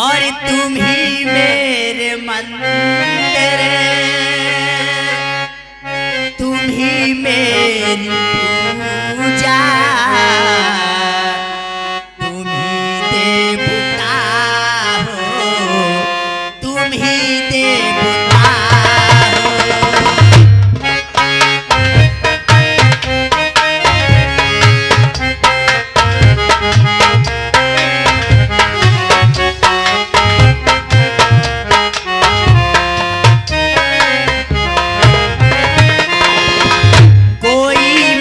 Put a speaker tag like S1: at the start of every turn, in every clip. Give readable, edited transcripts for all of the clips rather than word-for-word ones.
S1: और तुम ही मेरे मंदिर, तुम ही मेरी पूजा, तुम ही देवता हो, तुम ही देवता हो। कोई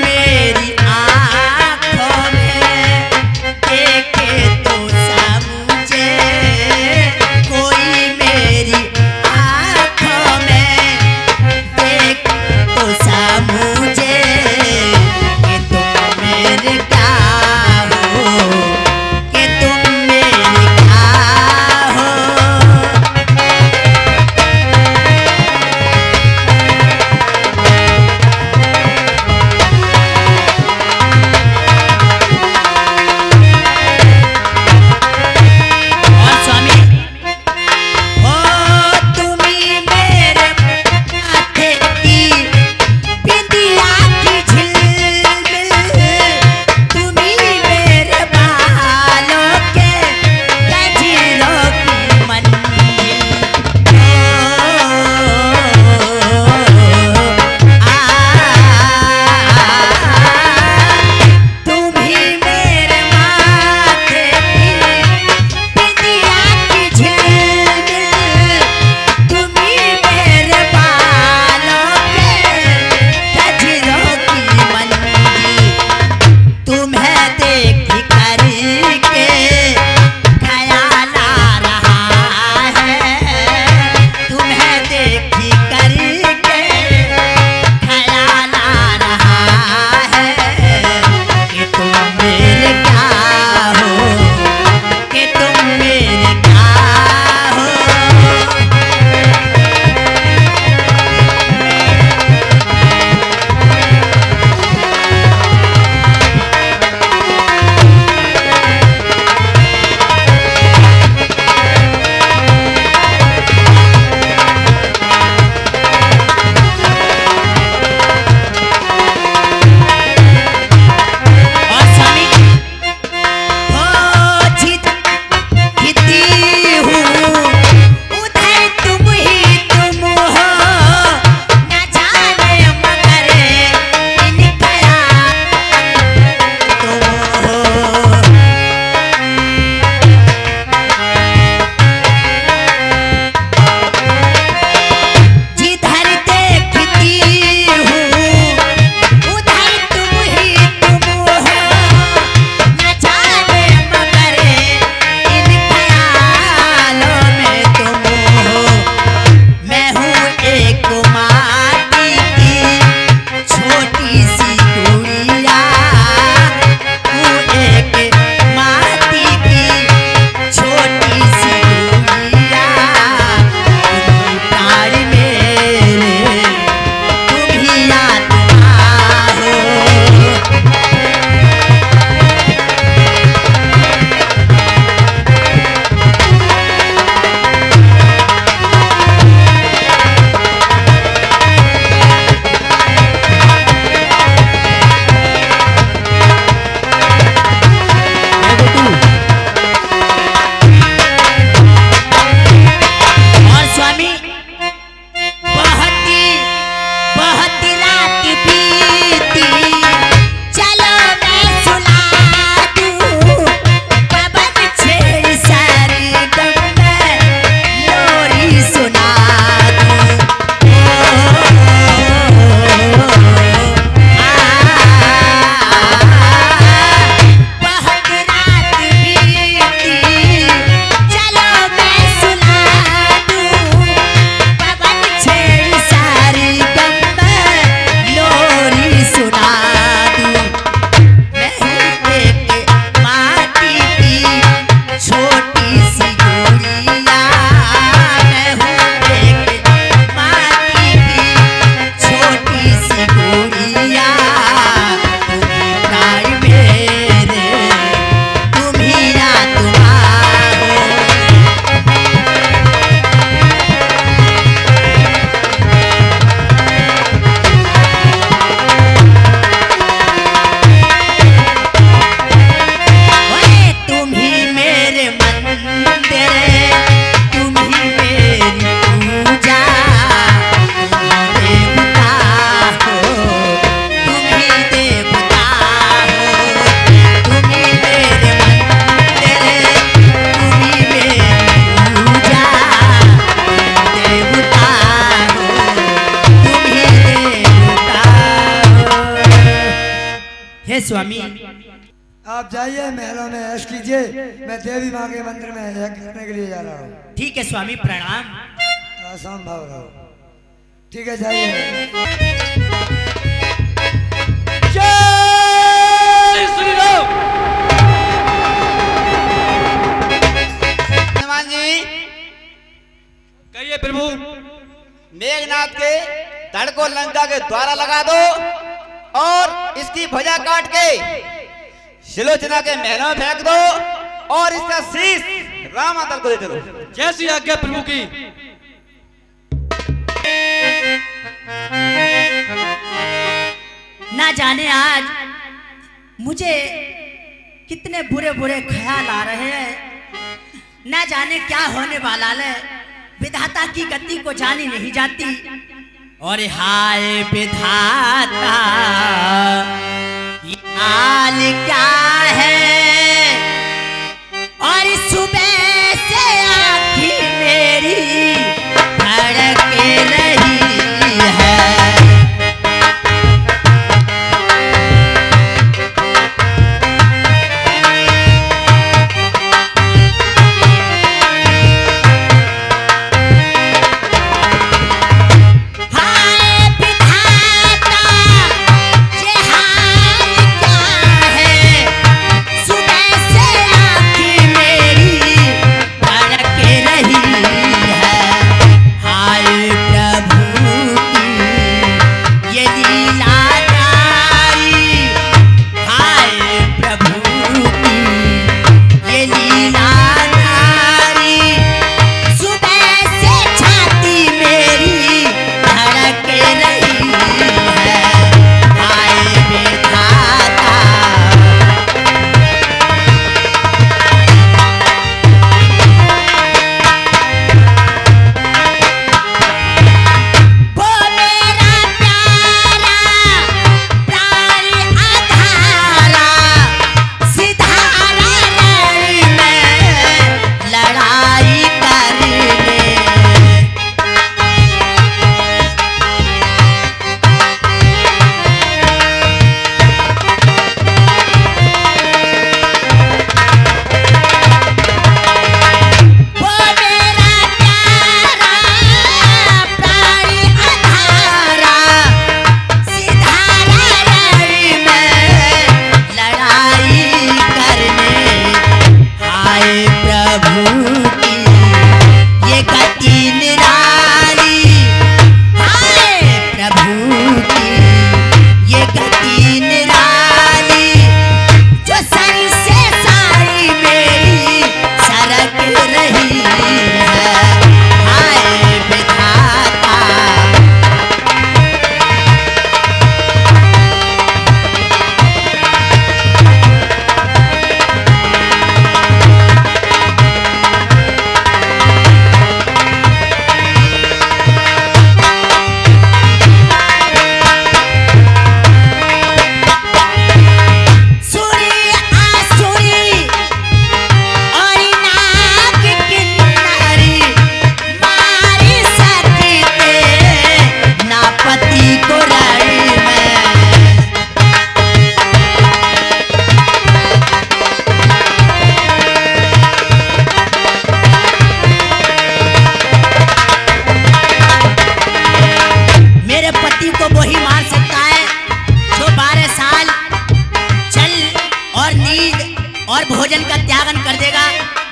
S1: स्वामी।
S2: आप जाइए महलों में ऐश कीजिए, मैं देवी माँ के मंदिर में यज्ञ करने के लिए जा रहा हूँ।
S1: ठीक है स्वामी, प्रणाम।
S2: आसान भाव रहो। ठीक है, जाइए।
S3: जय श्री राम।
S4: हनुमान जी,
S3: कहिए प्रभु।
S4: मेघनाथ के धड़ को लंका के द्वारा लगा दो और इसकी भुजा काट के शिलोचना के महलों में फेंक दो और इसका शीश रामादल को दे दो।
S3: जैसी आज्ञा प्रभु की।
S1: ना जाने आज मुझे कितने बुरे बुरे ख्याल आ रहे हैं, ना जाने क्या होने वाला है। विधाता की गति को जानी नहीं जाती। और हाय विधाता, ये हाल क्या है। और सुबह से आँखी मेरी धड़क रही है।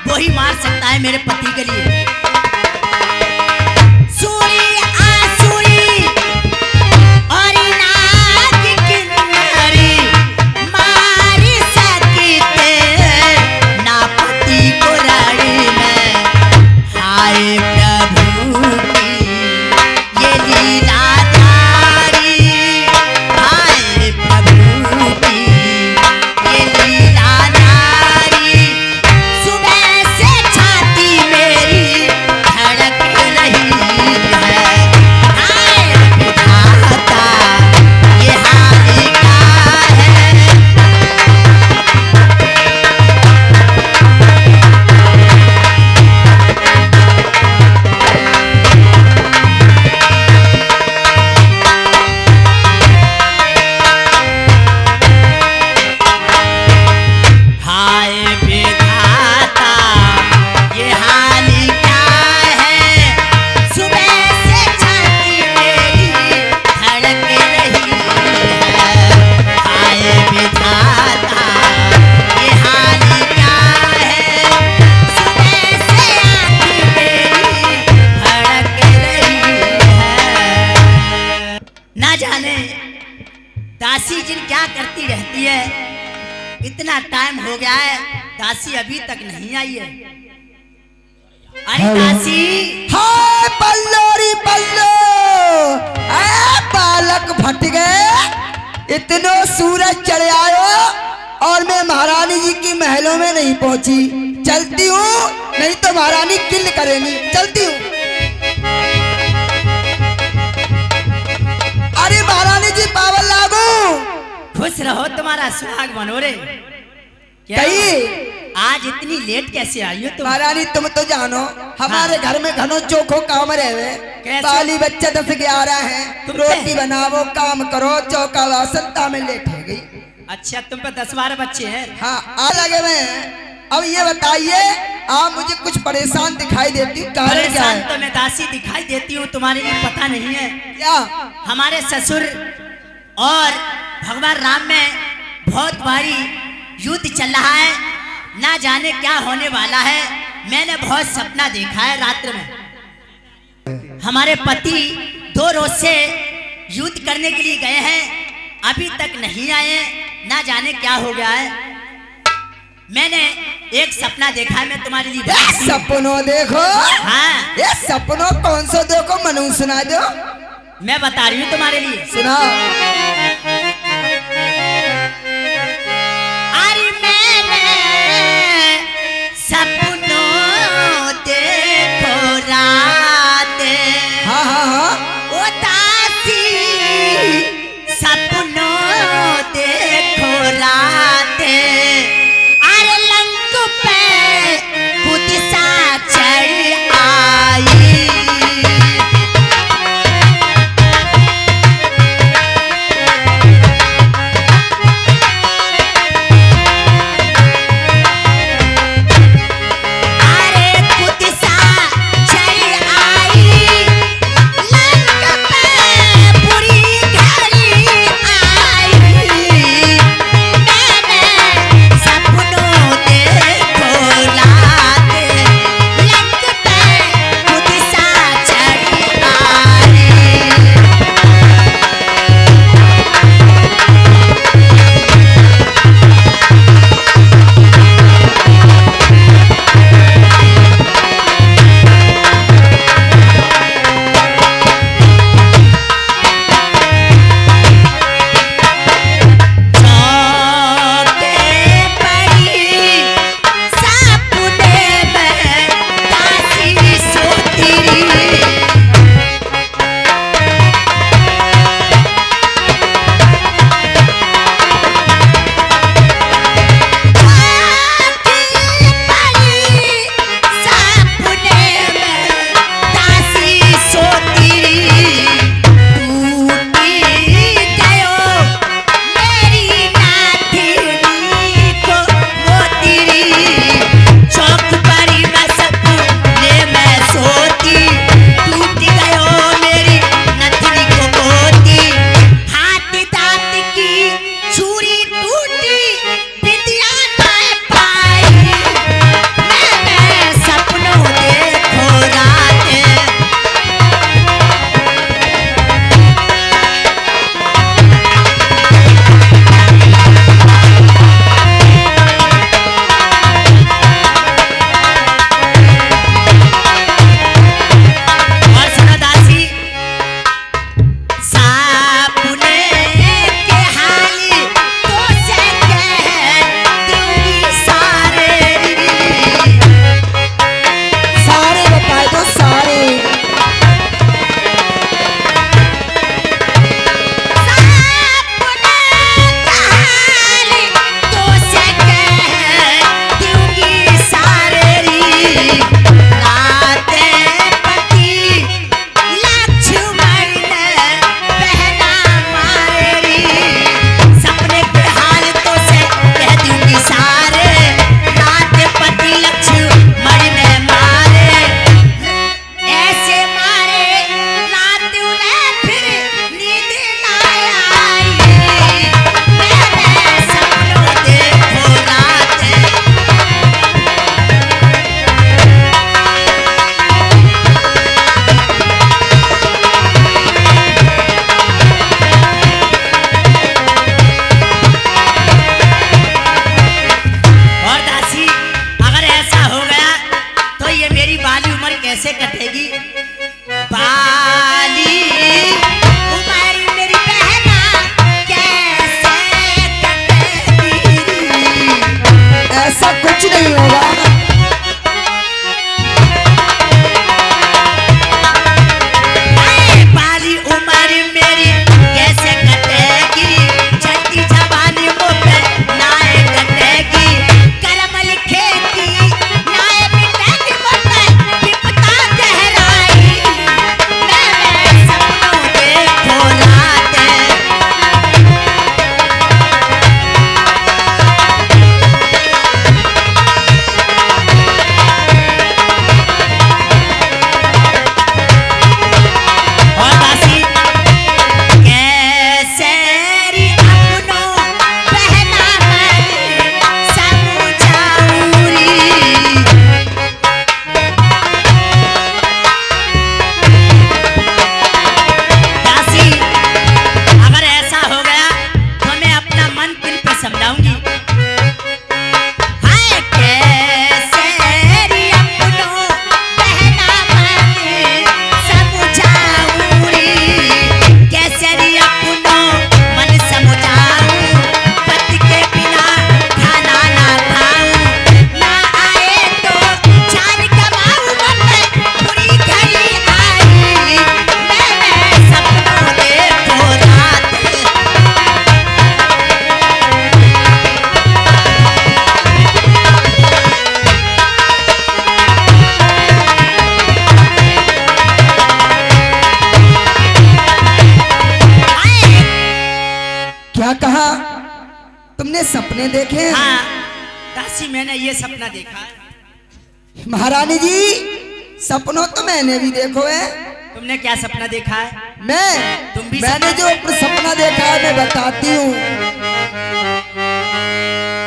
S1: वही मार सकता है मेरे पति के लिए। दासी जिन क्या करती रहती है? इतना टाइम हो गया है, दासी अभी तक नहीं आई है। अरे दासी,
S2: हाय पल्लोरी पल्लो, ए बालक फट गए। इतनो सूरज चढ़ आयो और मैं महारानी जी की महलों में नहीं पहुंची। चलती हूँ, नहीं तो महारानी किल करेंगी। चलती हूँ। अरे महारानी जी पावन लागू।
S1: खुश रहो, तुम्हारा सुहाग बनो रे। क्या
S2: कही
S1: आज इतनी लेट कैसे आई हो तुम?
S2: महारानी तुम तो जानो हमारे घर में घनो चोखो काम रहे।
S1: कैसे?
S2: बाली बच्चे 10-11 हैं।
S1: तुम
S2: रोटी बनावो, काम करो, चौका वासनता में लेट है गई।
S1: अच्छा, तुम पे 10-12 बच्चे हैं?
S2: हाँ आ लगे हुए हैं। अब ये बताइए, आप मुझे कुछ परेशान दिखाई देती हूँ, कारण क्या
S1: परेशान
S2: है?
S1: तो मैं दासी दिखाई देती हूँ, तुम्हारे लिए पता नहीं है
S2: क्या?
S1: हमारे ससुर और भगवान राम में बहुत भारी युद्ध चल रहा है। ना जाने क्या होने वाला है। मैंने बहुत सपना देखा है रात्र में। हमारे पति 2 रोज से युद्ध करने के लिए गए हैं, अभी तक नहीं आए। ना जाने क्या हो गया है। मैंने एक सपना देखा है, मैं तुम्हारे लिए
S2: ये
S1: बताती हूँ।
S2: सपनों देखो।
S1: हाँ,
S2: ये सपनों कौन सा देखो, मनु सुना दो।
S1: मैं बता रही हूँ तुम्हारे लिए।
S2: सुनाओ।
S1: अरे मैंने सपनों देखो रात,
S2: हाँ हाँ हाँ।
S1: ओ दासी सपनों देखो रात। अरे लंक पे कुदिसा चढ़ आई। कैसे कटेगी? बाली उम्र मेरी बहना कैसे कटेगी?
S2: ऐसा कुछ नहीं होगा।
S1: बाली उम्र मेरी कैसे कटेगी? चलती जवानी मुँह पे नाए कटेगी। करम लिखेगी नाए मिटेगी मुँह पे विपता गहराई। मैं सपनों देखो रातें। और दासी कैसे री अपनों बहना मैं समझाऊरी। दासी अगर ऐसा हो गया तो मैं अपना मन किन पे समझाऊंगी। हाय कैसे री अपनों बहना मैं समझाऊरी। कैसे री अपनों मन समझाऊं। पति के बिना खाना ना खाऊं। ना आए तो जान गवाऊं। मैं बुरी घड़ी आई। मैं सपनों देखो रात।
S2: क्या कहा तुमने? सपने देखे?
S1: हाँ दासी मैंने ये सपना देखा है।
S2: महारानी जी सपनों तो मैंने भी देखो है।
S1: तुमने क्या सपना देखा है? तुम भी
S2: मैंने जो सपना देखा है मैं बताती हूँ।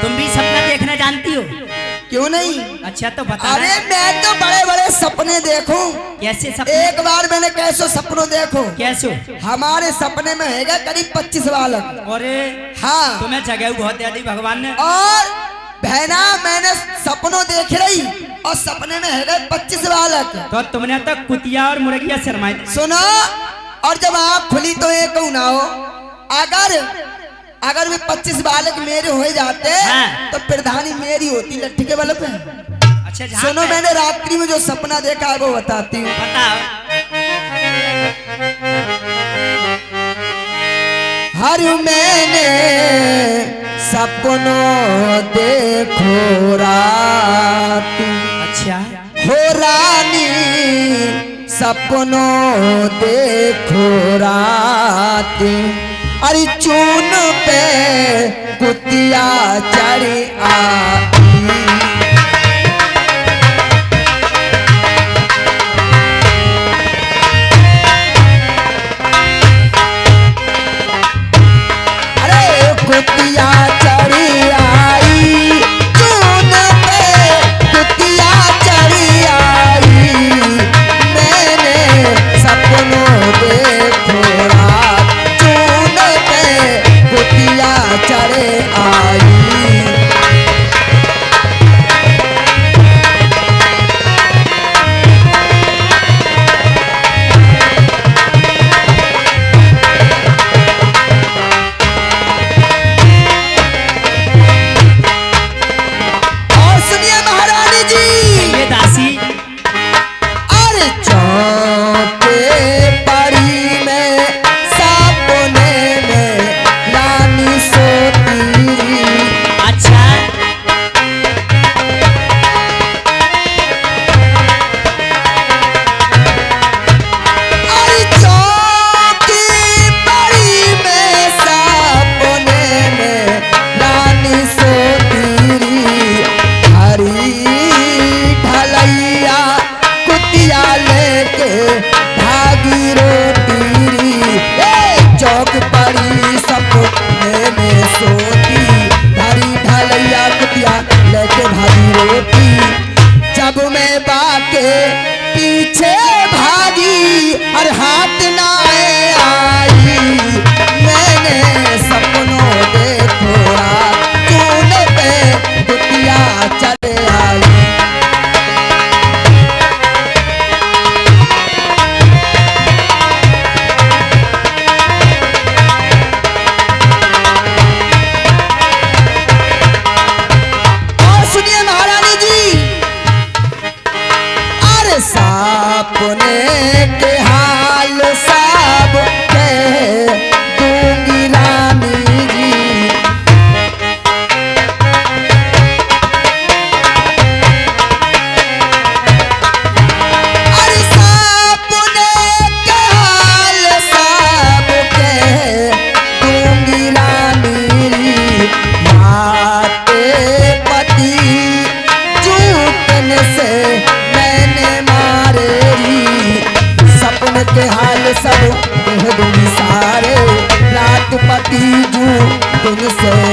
S1: तुम भी सपना देखना जानती हो?
S2: क्यों नहीं?
S1: अच्छा तो बता।
S2: अरे मैं तो बड़े बड़े सपने देखूं।
S1: कैसे सपने?
S2: एक बार मैंने कैसे सपनों देखो।
S1: कैसे?
S2: हमारे सपने में है करीब 25 बालक।
S1: अरे
S2: हाँ।
S1: तुम्हें जगह बहुत दे दी भगवान ने।
S2: और बहना मैंने सपनों देख रही और सपने में है 25 बालक।
S1: तो तुमने तो कुतिया और मुर्गिया शर्माई।
S2: सुनो, और जब आँख खुली तो एक ना हो। अगर वे 25 बालक मेरे हो जाते
S1: हाँ।
S2: तो प्रधानी मेरी होती लट्ठी के बल पे।
S1: अच्छा
S2: सुनो, मैंने रात्रि में जो सपना देखा है वो बताती हूँ।
S1: बताओ।
S2: हर मैंने सपनों देखो रात।
S1: अच्छा
S2: हो रानी सपनों देखो रात। अरे चून पे कुतिया चढ़ी आई। अरे कुतिया चढ़ी आई। चून पे कुतिया चढ़ी आई। मैंने सपनों देखो रात। चून पे कुतिया चढ़े आई। और सुनिए महारानी जी।
S1: ये दासी
S2: अरे चौके पड़ी में सपने में रानी सोती।
S1: अच्छा
S2: अरे चौके पड़ी में सपने में रानी सोती। हरी ढलैया कुतिया लेके भागी रोटी। चौक पड़ी सपने में सोती। हरी ढलैया कुतिया लेके भागी रोटी। जब मैं बाके पीछे भागी और हाथ ना आई। मैंने सपनों देखो रात। चून पे कुतिया चले आई। अरे सपने के हाल सब कह दूंगी रानी जी। अरे सपने के हाल सब कह दूंगी रानी जी। माते पति झूठने से मैंने मारे री। सपने के हाल सब कह दूंगी सारे। रात पति झूठने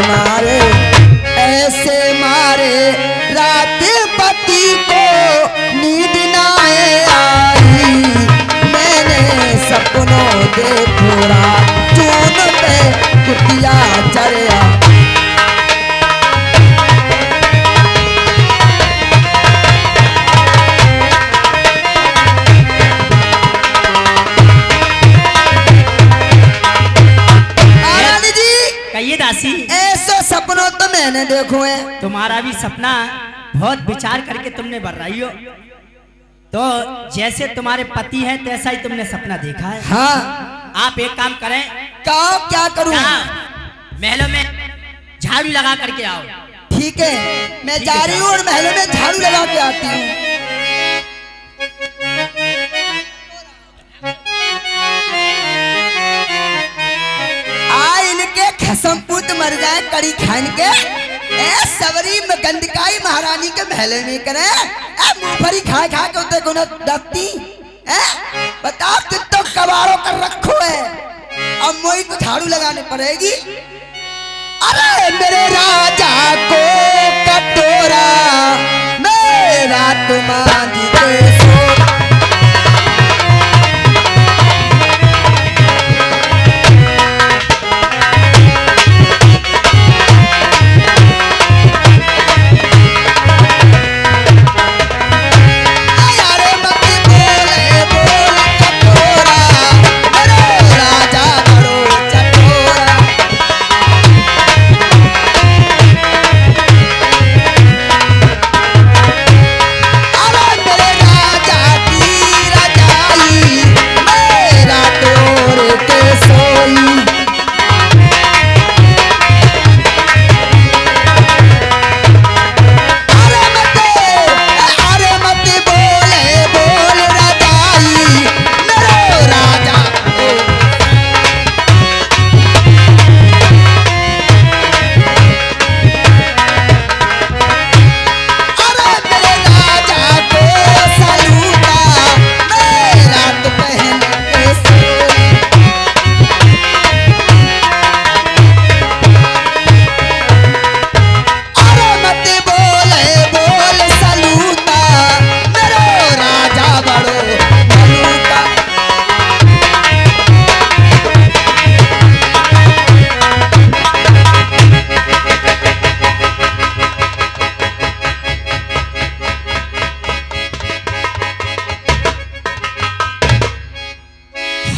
S2: मारे, ऐसे मारे रात पति को नींद ना आई। मैंने सपनों देखो रात चून पे कुटिया चढ़ा। महारानी जी
S1: कहिए दासी,
S2: ऐसे सपनों तो मैंने देखो है।
S1: तुम्हारा भी सपना बहुत विचार करके तुमने बर्राई हो। तो जैसे तुम्हारे पति हैं तैसा ही तुमने सपना देखा है।
S2: हाँ,
S1: आप एक काम करें,
S2: क्या करूं?
S1: जाओ, महलों में झाड़ू लगा करके आओ।
S2: ठीक है, मैं जा रही हूँ और महलों में झाड़ू लगा के आती हूँ। इनके खसम पूत मर जाए कड़ी खान के। सबरी में गंदकाई महारानी के महले में करे। मूंगफली खा खा के उते को न दबती। बताओ तुम तो कबाड़ों कर रखो है, अब मोई को झाड़ू लगाने पड़ेगी। अरे मेरे राजा को कटोरा मेरा तुम्हारी के सो।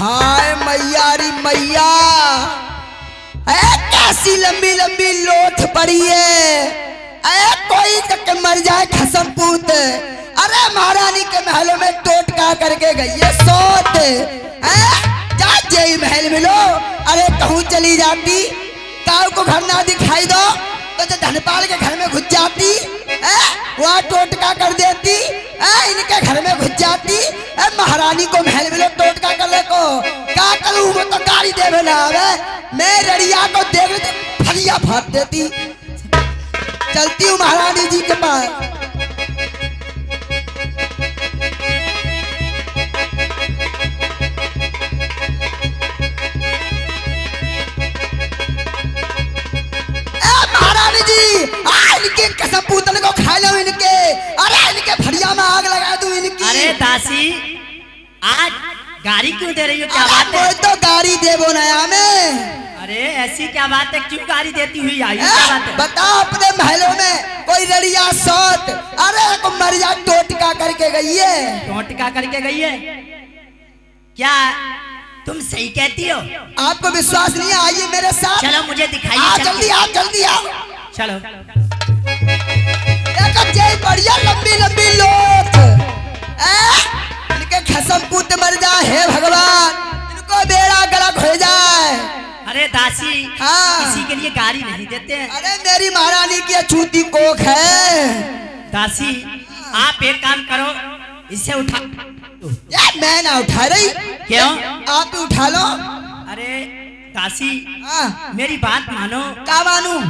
S2: हाय मैयारी मैया, कैसी लंबी लंबी लोथ पड़ी है। कोई तक मर जाए खसम पूत। अरे महारानी के महलों में टोटका करके गई है सोत। जा जय महल मिलो। अरे कहूँ चली जाती, काऊ को घर ना दिखाई दो तो जो धनपाल के घर में घुस जाती, वहाँ टोटका कर देती। इनके घर में घुस जाती। महारानी को महल मिलो टोटका कर ले को क्या करूँ? वो तो गाड़ी देवे ना आवे। मैं रड़िया को देख लेते फलिया फाड़ देती। चलती हूँ महारानी जी के पास। महारानी जी इनके कसम पूतन को खा लो इनके। अरे इनके फड़िया में आग लगा दूं इनकी।
S1: अरे दासी आज गाड़ी क्यों दे रही हो? क्या बात है?
S2: तो गाड़ी देवो नया में।
S1: अरे ऐसी क्या बात है, क्यों गाड़ी देती हुई आई? क्या बात है?
S2: बता अपने महलों में कोई रड़िया सोत। अरे को मरिया टोटका करके गई है।
S1: टोटका करके गई है? क्या तुम सही कहती हो?
S2: आपको विश्वास नहीं है? आइए मेरे साथ।
S1: चलो मुझे दिखाइए।
S2: जल्दी आओ जल्दी आओ।
S1: चलो।
S2: एक जय बढ़िया लंबी लंबी लोथ।
S1: दासी
S2: हाँ।
S1: किसी के लिए गाड़ी नहीं देते हैं।
S2: अरे मेरी महारानी की अछूती कोख है।
S1: दासी आप एक काम करो, इसे उठा।
S2: यार मैं ना उठा रही,
S1: क्यों?
S2: आप ही उठा लो।
S1: अरे दासी
S2: हाँ।
S1: मेरी बात मानो।
S2: क्या मानू?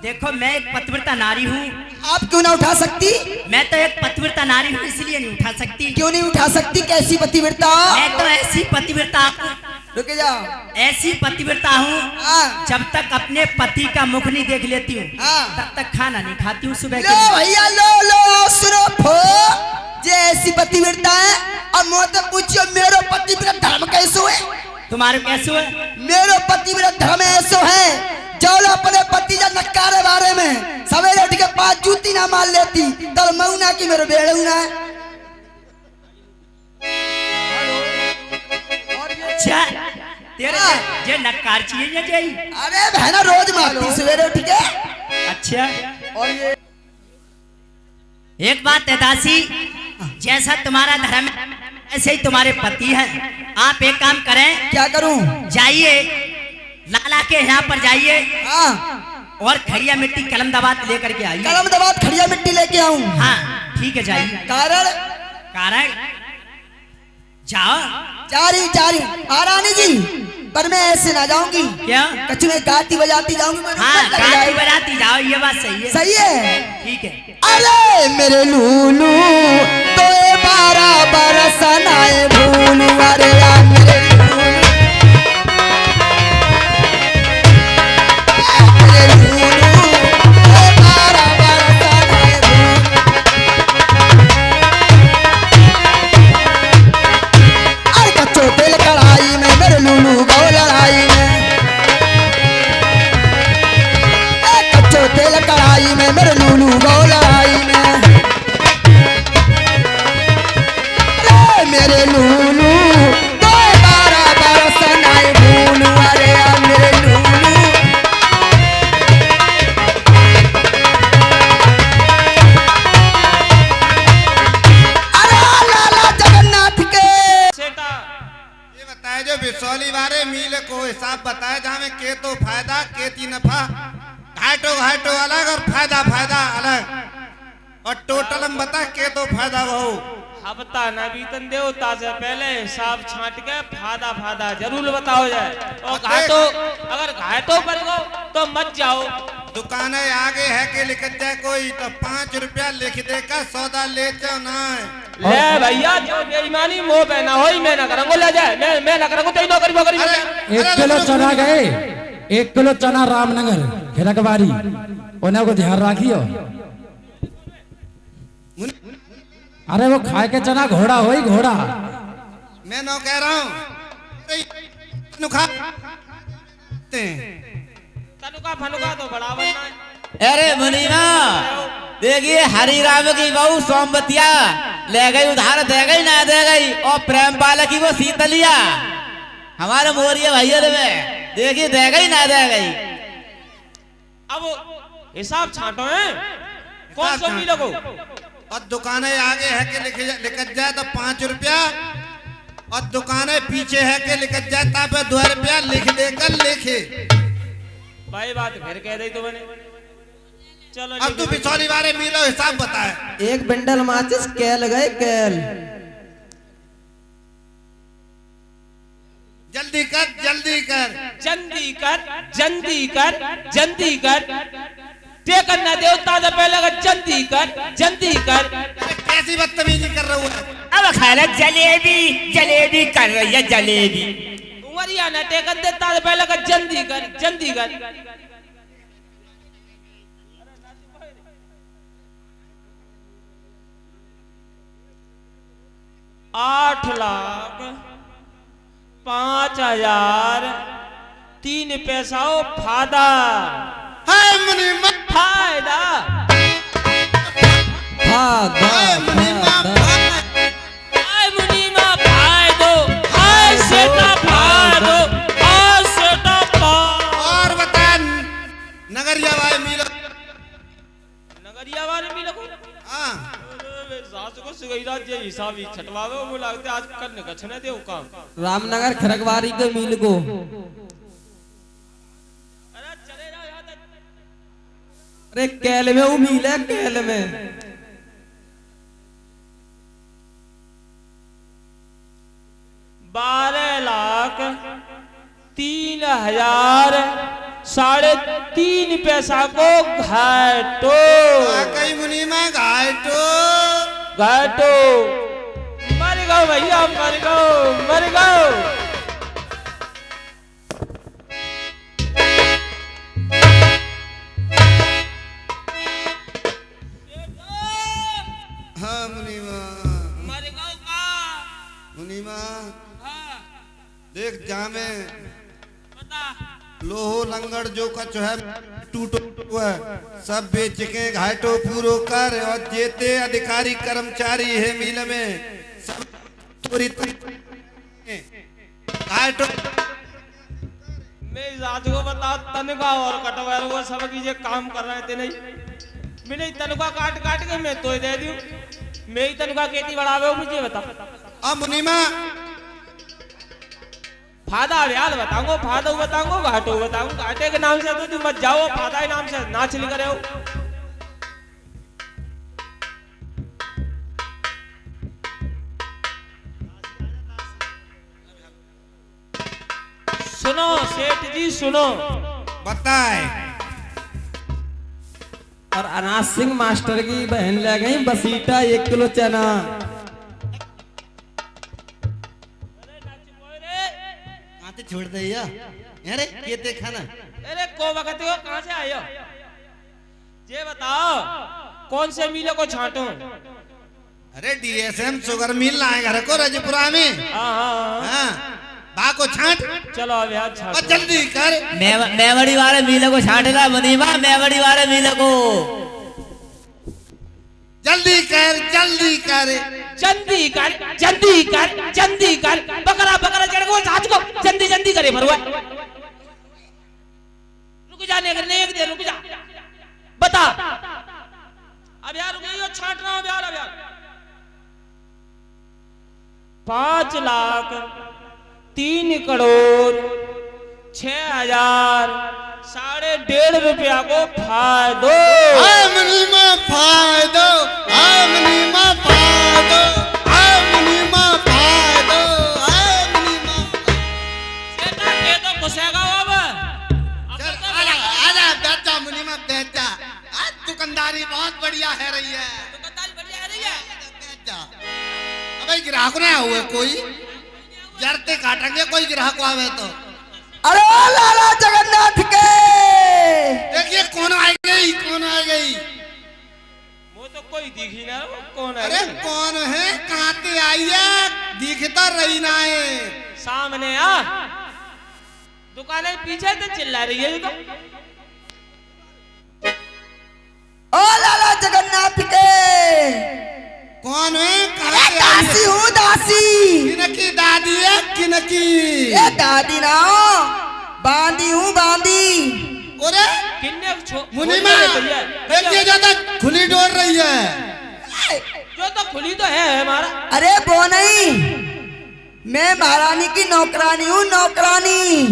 S1: देखो मैं एक पतिव्रता नारी हूँ।
S2: आप क्यों ना उठा सकती?
S1: मैं तो एक पतिव्रता नारी हूँ, इसलिए नहीं उठा सकती।
S2: क्यों नहीं उठा सकती? कैसी पतिव्रता?
S1: मैं तो ऐसी पतिव्रता हूँ,
S2: रुक जाओ।
S1: ऐसी पतिव्रता हूँ,
S2: हाँ।
S1: जब तक अपने पति का मुख नहीं देख लेती हूँ
S2: हाँ।
S1: तब तक खाना नहीं खाती हूँ सुबह
S2: लो
S1: के।
S2: भैया लो सुनो फो, जे ऐसी पतिव्रता है। और मुझे पूछियो मेरो पतिव्रत धर्म कैसो है?
S1: तुम्हारे कैसे हुए?
S2: मेरो पतिव्रत धर्म ऐसो है, जो अपने पति जा नक्कारे बारे में सवेरे उठ के 5 जूती ना मार लेती, तल मऊना की मेरो बेड़ू ना।
S1: अच्छा तेरे ये नक्कार चाहिए ये जाई।
S2: अरे बहना रोज मारती सवेरे उठ के।
S1: अच्छा
S2: और ये
S1: एक बात है दासी, जैसा तुम्हारा धर्म है ऐसे ही तुम्हारे पति हैं। आप एक काम करें,
S2: क्या करूं?
S1: जाइए लाला के यहाँ पर जाइए
S2: हाँ।
S1: और खड़िया मिट्टी कलम दबात लेकर के आइए।
S2: कलम दबात खड़िया मिट्टी लेके आऊं?
S1: हाँ ठीक है जाइए।
S2: कारण?
S1: कारण जाओ।
S2: जा रही महारानी जी, पर मैं ऐसे ना जाऊंगी।
S1: क्या?
S2: कछु में गाती बजाती जाऊंगी मैं।
S1: हाँ
S2: लग
S1: गाती
S2: जाएगी।
S1: बजाती जाओ, ये बात सही है।
S2: सही है।
S1: ठीक है।
S2: अरे मेरे लूलू तो 12 बरस नाए भूलू। अरे यार मेरे लूलू, मेरे लूलू तो 12 बरस नाए भूलू। अरे कच्चो तेल कढ़ाई में मेरे लूलू गो लड़ाई में। कच्चो तेल कढ़ाई में मेरे लूलू गो लड़ाई में। अरे मेरे लूलू तो 12 बरस नाए भूलू। अरे यार मेरे लूलू, अरे लाला जगन्नाथ के।
S3: सेटा
S5: ये बताए जो बिसौली बारे मील को हिसाब बताए, जहाँ में के तो फायदा के ती नफा, घाटो अलग और फायदा अलग, और टोटल हम बता के तो फायदा बहु।
S3: हफ्ता न बीतन देवता से पहले हिसाब छांट के फायदा जरूर बताओ जाए। और घाटो अगर घाटो पर गो तो मत जाओ।
S5: दुकान आगे है के लिख जाए कोई तो 5 रुपया लिख दे का सौदा ले जाओ ना।
S3: ले भैया जो बेईमानी मोह पे ना होई, मैं ना करूंगा। ले जाए मैं ना करूंगा, तेरी नौकरी वोकरी।
S6: 1 किलो चना गए, 1 किलो चना रामनगर खिरकबारी, उन्हें को ध्यान रखियो। अरे वो खाए के चना घोड़ा होई घोड़ा।
S5: मैं नो कह रहा हूँ
S3: तनुका फनुका तो बड़ा बनना है।
S4: अरे मुनीमा देखिए, हरी राम की बहू सोमवतिया ले गई उधार, दे गई ना दे गई, और प्रेम पाल की वो शीतलिया हमारे मोरिया भैया में देखिए दे गई ना दे गई।
S3: अब हिसाब छांटो है कौन सो भी लगो।
S5: और दुकानें आगे है के लिख जाए तो 5 रुपया, और दुकानें पीछे है के लिख जाए तब 2 रुपया लिख देकर लिखे।
S3: भाई बात फिर कह दी तो मैंने। चलो
S5: अब तू बिचौली वाले मिलो हिसाब बताए।
S2: एक बंडल माचिस कैल गए कैल।
S5: जल्दी कर जल्दी कर।
S3: जल्दी कर टेकन ना देवता से पहले का जल्दी कर।
S5: अरे कैसी बदतमीजी कर रहा हूँ।
S4: अब खाना जलेबी कर रही है, जलेबी।
S3: उमरिया ना टेकन देता से पहले का जल्दी कर। 8,05,000 3 पैसा फायदा।
S5: हाय मुनीमा,
S3: फायदा
S5: हाय मुनीमा,
S3: हाय मुनीमा फायदो, हाय सेटा फायदो, हाय सेटा फायदो।
S5: और बता नगरिया वाले मिलो।
S3: नगरिया वाले मिलो को
S5: हाँ
S3: सास को सुगैरा जे हिसाब ही छटवावे वो लगते आज करने का छने दे काम।
S2: रामनगर खरगवारी के मिल को
S7: अरे कैल में वो मिल है, कैल में
S3: 12,03,000 3.5 पैसा को घाटो
S5: कई मुनीमा घाटो
S3: घाटो मर गो भैया, मर गो, मर गो।
S5: हाँ मुनीमा,
S3: मर गो का
S5: मुनीमा
S3: हाँ
S5: देख जामे
S3: बता
S5: लोहो लंगड़ जो कछ है टूटो हुआ सब बेच के घाटो पूरो कर, और जेते अधिकारी कर्मचारी है मिल में सब चोरी घाटो।
S3: मैं आज को बता तनख्वाह और कटवार वो सब की जे काम कर रहे थे नहीं मैंने तनख्वाह काट काट के मैं तो दे दूं, मैं ही तनख्वाह खेती बढ़ावे हो मुझे बता।
S5: अब मुनीमा
S3: फादा ब्याल बताऊंगो, फादा बताऊंगो, घाटो बताऊंगो। घाटे के नाम से तो तुम मत जाओ, फादा के नाम से नाच लिख रहे हो। सुनो सेठ जी सुनो,
S5: बताए
S7: और अनाज सिंह मास्टर की बहन ले गई बसीटा 1 किलो चना।
S5: छोड़ दे या अरे ये देखा ना।
S3: अरे को वक्त हो, कहाँ से आए हो? ये बताओ कौन से मिले को छांटो?
S5: अरे डीएसएम शुगर मिल लाए घर को रजपुरा में। हाँ बा को छांट,
S3: चलो अब यार छांटो।
S5: और जल्दी कर।
S1: मेवड़ी वाले मिले को छांटना मुनीमा, मेवड़ी वाले मिले को
S5: जल्दी कर, जल्दी कर,
S3: जल्दी कर, जल्दी कर, जल्दी कर। बकरा बकरा चढ़ को साथ को जल्दी जल्दी करे भरवा। रुक जा नहीं करने, एक देर रुक जा। बता अब यार रुक जाओ, छांट रहा हूं यार। अब यार 5,03,06,000 1.5 रुपया को फायदो।
S5: मुनीमा फायदो, मुनीमा फायदो, मुनीमा फायदो, मुनीमा।
S3: सेटा के तो घुसेगा अब।
S5: चल आजा आजा बेटा मुनीमा बेटा, आज दुकानदारी बहुत बढ़िया है रही है।
S3: दुकानदारी बढ़िया है रही है।
S5: बेटा अबे ग्राहक ना हुए कोई जरते काटेंगे, कोई ग्राहक आवे तो।
S2: अरे लाला जगन्नाथ के
S5: देखिए कौन आ गई, कौन आ गई।
S3: वो तो कोई दिखी ना, वो कौन है?
S5: अरे कौन है, कहाँ से आई है, दिखता रही ना है।
S3: सामने आ, दुकानें पीछे से चिल्ला रही है ये तो।
S2: ओ लाला जगन्नाथ के
S5: कौन है, कहाँ से आई
S2: दासी
S5: है?
S2: हूँ दासी।
S5: किनकी दादी है, किनकी?
S2: ये दादी ना हो, बांदी हूँ बांदी।
S5: अरे
S3: किन्ने
S5: मुनीमा देखिए जो तक खुली डोर रही है।
S3: जो तो खुली तो है हमारा।
S2: अरे वो नहीं, मैं महारानी की नौकरानी हूँ, नौकरानी।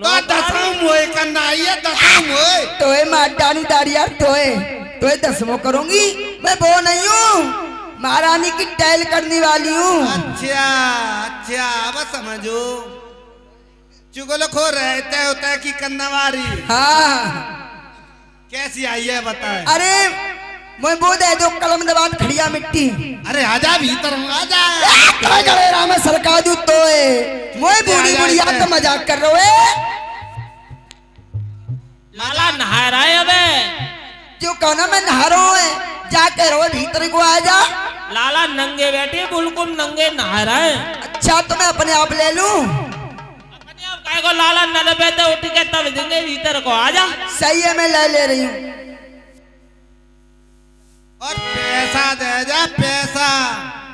S5: तो दसम हुए करना आई है, दसम हुए।
S2: तोए माटानी दाड़ी यार, तोए दसमों करूंगी। मैं वो नहीं हूँ, महारानी की टैल करने वाली हूँ।
S5: अच्छा अच्छा अब समझो, चुगल खो रहते होता है कि कन्नवारी।
S2: हाँ
S5: कैसी आई है बताए।
S2: अरे मैं वो दे दो कलम दबान खड़िया मिट्टी।
S5: अरे आजा भीतर हूँ, आजा।
S2: क्या करे राम सरका दू तो मैं बूढ़ी बुढ़िया तो मजाक कर रहे हो।
S3: लाला नहा रहा है अबे।
S2: जो कहना मैं नहा रहा हूँ, जाके रो भीतर को आ जा।
S3: लाला नंगे बैठे, बिल्कुल नंगे नहा रहा है।
S2: अच्छा तो मैं अपने आप ले लूं।
S3: अपने आप काय को लाला नल पे तो उठ के तब देंगे, भीतर को आ जा।
S2: सही है, मैं ले रही हूँ।
S5: और पैसा दे जा, पैसा।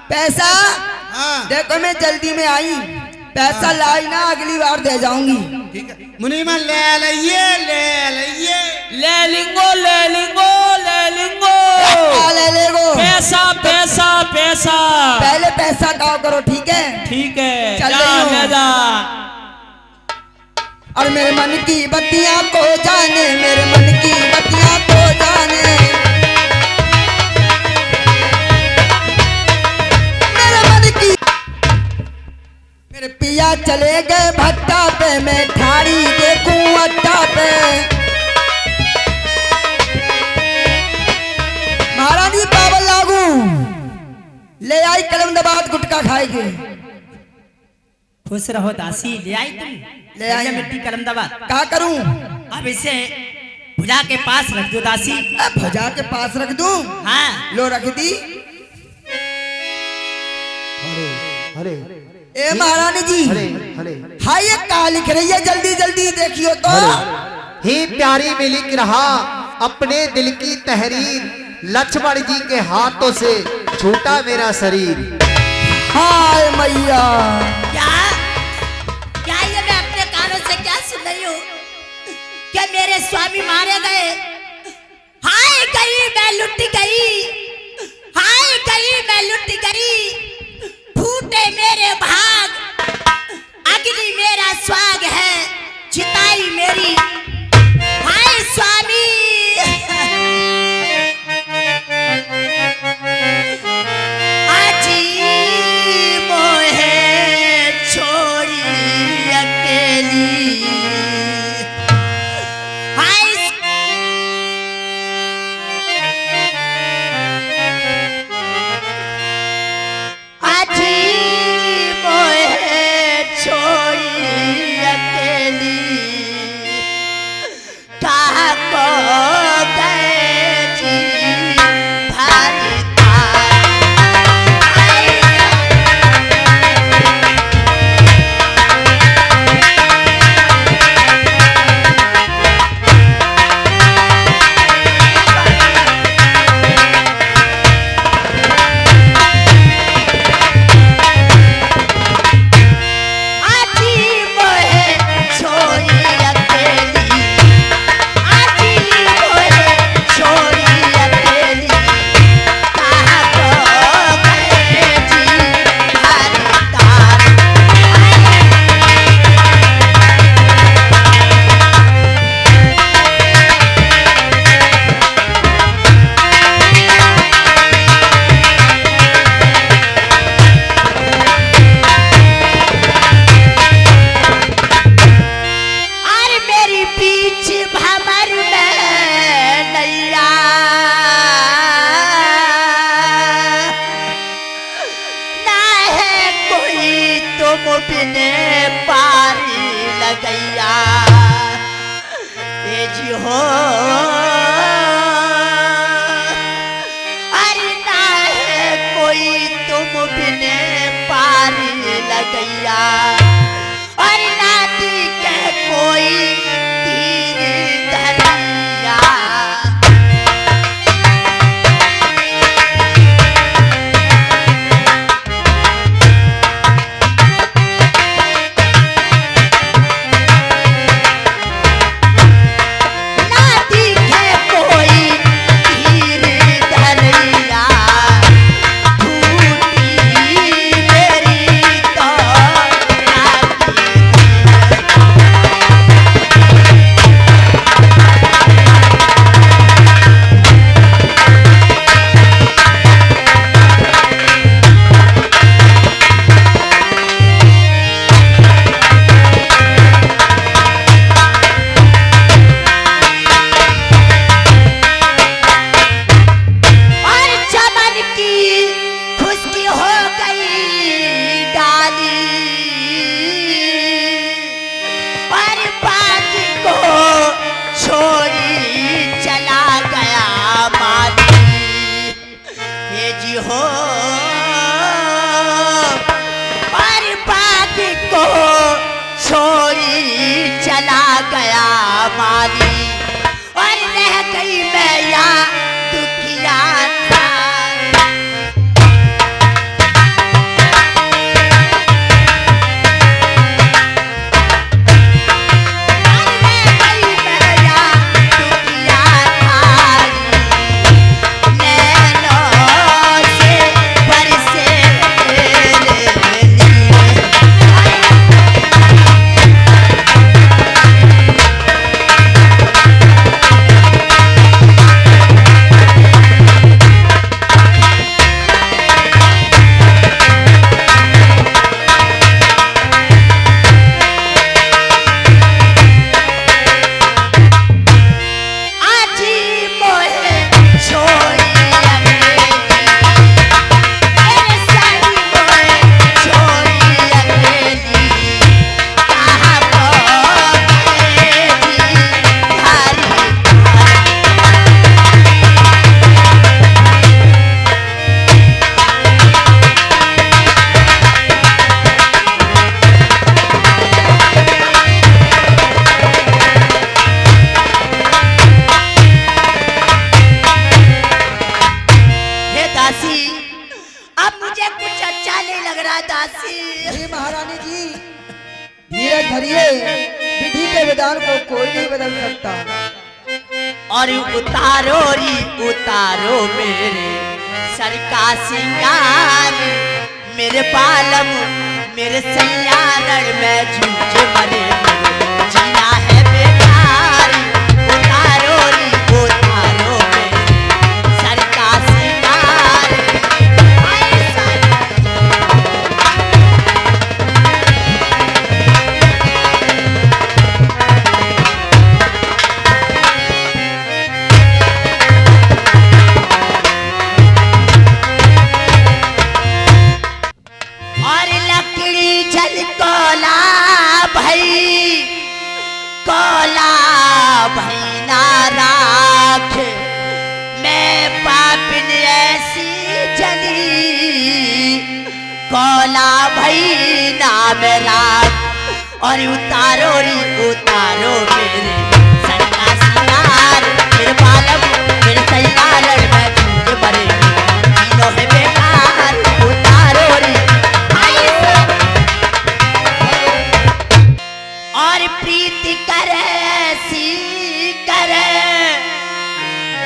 S2: पैसा
S5: हाँ
S2: देखो मैं जल्दी में आई, पैसा लाई ना अगली बार दे जाऊंगी।
S5: ठीक है मुनीमा, ले लइए, ले लइए।
S3: ले लिंगो, ले लिंगो, ले लिंगो।
S2: ले ले गो।
S3: पैसा पैसा पैसा।
S2: पहले पैसा दाव करो, ठीक है?
S3: ठीक है,
S2: चल
S3: जा
S2: रही हूँ।
S3: ले जा।
S2: और मेरे मन की बत्तियां को जाने, मेरे मन की बत्तियां को जाने। मेरे मन की मेरे पिया चले गए भट्टा पे, मैं ठाड़ी देखूं अट्टा पे। महारानी बाबा लागू ले आई कलम दबात गुटका खाएगी।
S1: खुश रहो दासी, ले आई तुम,
S2: ले आई।
S1: मिट्टी कलम दबा।
S2: क्या करूं?
S1: अब इसे भुजा के पास रख दो दासी।
S2: अब भुजा के पास रख दूं?
S1: हाँ,
S2: लो रख दी। ए महारानी जी, हाय ये क्या लिख रही है? जल्दी जल्दी देखियो तो।
S8: ही प्यारी में लिख रहा अपने दिल की तहरीर, लक्ष्मण जी के हाथों से छूटा मेरा शरीर।
S2: हाय मैया,
S1: क्या क्या ये मैं अपने कानों से क्या सुन रही हूँ? क्या मेरे स्वामी मारे गए? हाय गई मैं लुट गई, हाय गई मैं लुट गई, फूटे मेरे भाग, अग्नि मेरा स्वाग है, चिताई मेरी, हाय स्वामी। लग रहा है दासी।
S2: जी महारानी जी, धीरज धरिए, विधि के विधान को कोई नहीं बदल सकता।
S1: और उतारो री उतारो मेरे सर का सिंगार, मेरे बालम मेरे सैयार में झूठे मरे जीना है बेकार। उतारो री उतारो मेरे सर का सिंगार। और लकड़ी जल कोला भई, कोला भई ना राख, मैं पापिन ऐसी जली, कोला भई नाम राख। और उतारो री उतारो मेरे सर का सिंगार, मेरे बालम मेरे सैयार में झूठे मरे तीनों है बेकार। उतारो री और प्रीति करे ऐसी करे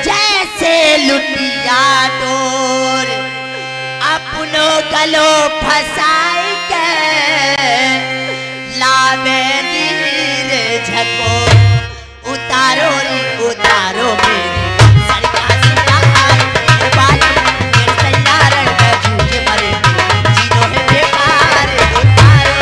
S1: जैसे लुटिया डोर, अपनो गलो फसाई के लावे नीर झको। उतारो री उतारो मेरे सर का सिंगार, मेरे बालम मेरे सैयार में झूठे मरे जीनो है बेकार। उतारो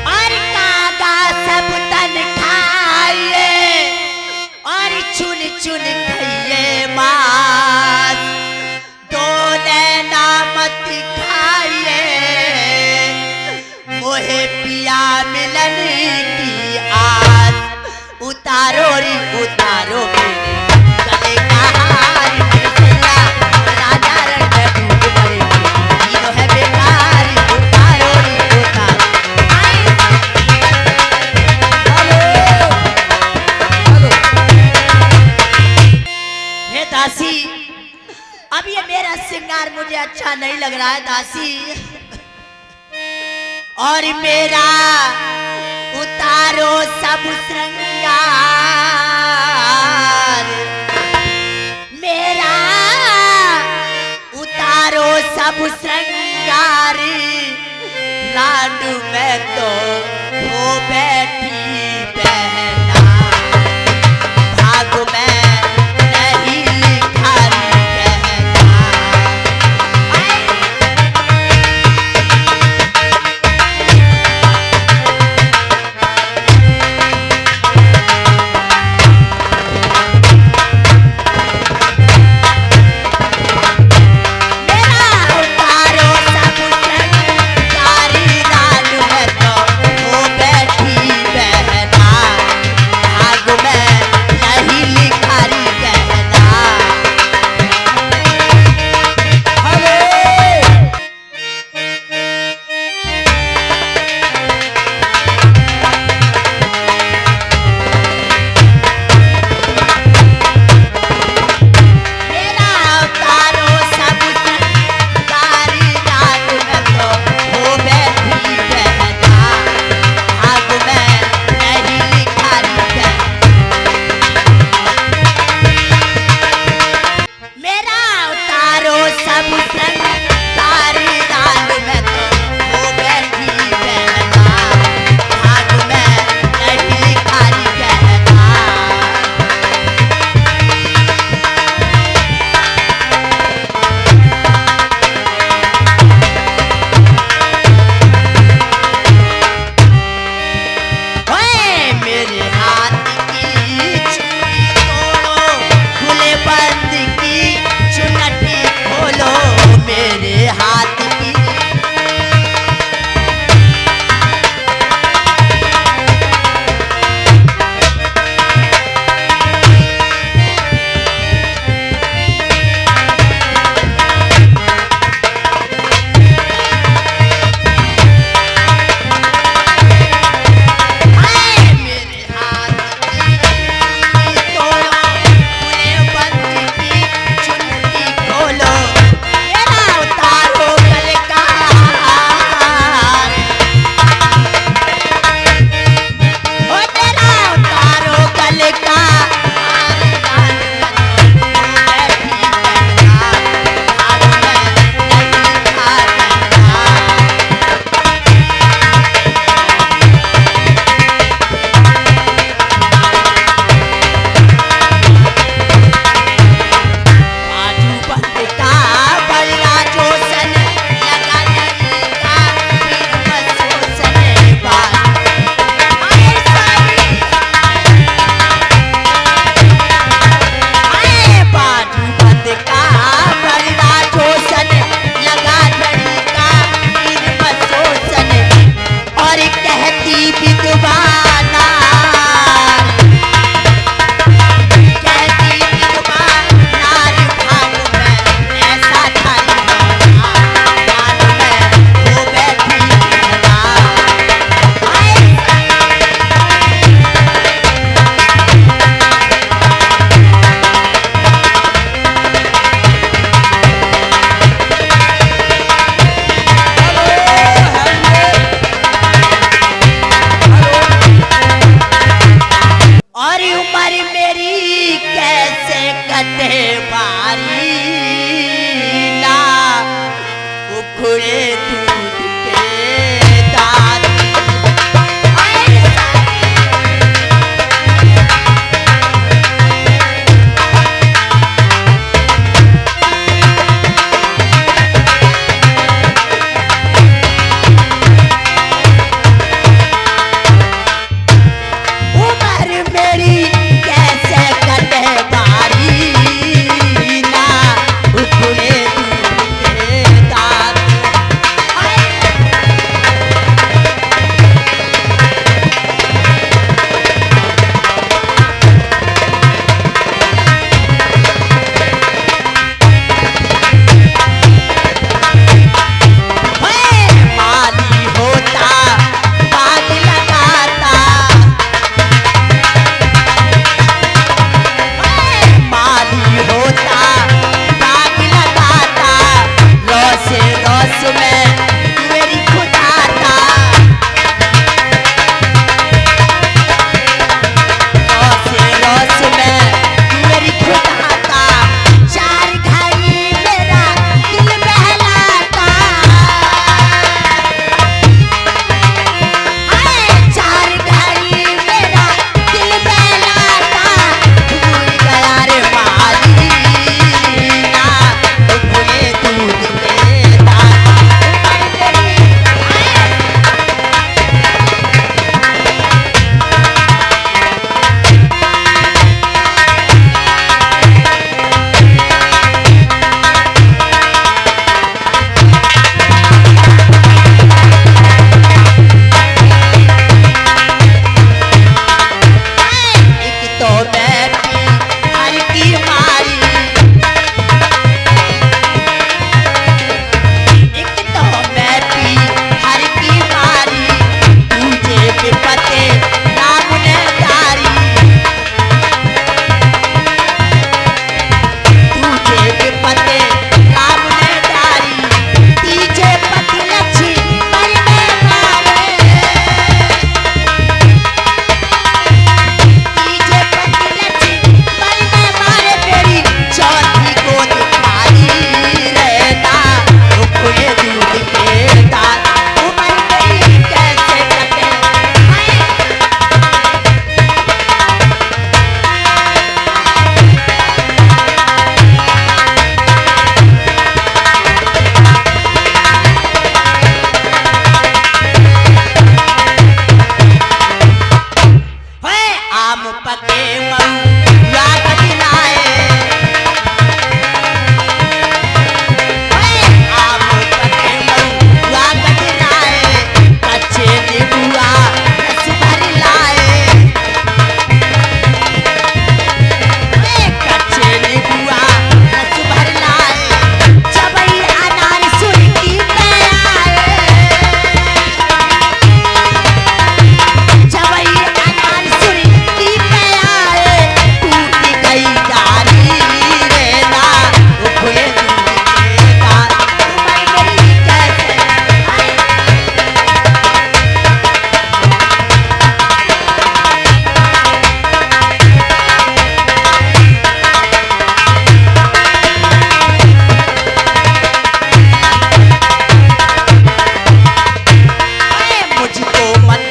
S1: और कागा सब तन खाइए और चुन चुन खाइए मांस, दो नैना मत खाइए मोहे पिया मिलन की आस। उतारो री उतारो मेरे गले का हार, मेरे सैया राजा रण में डूब मरे तीनों है बेकार। उतारो री उतारो हे दासी, अब ये मेरा श्रृंगार मुझे अच्छा नहीं लग रहा है दासी। और मेरा उतारो सब श्रृंगार, मेरा उतारो सब श्रृंगार, लाडू में तो हो बैठी बहना, भाग में नहीं लिखा कहना। मेरा उतारो सब श्रृंगार, लाडू है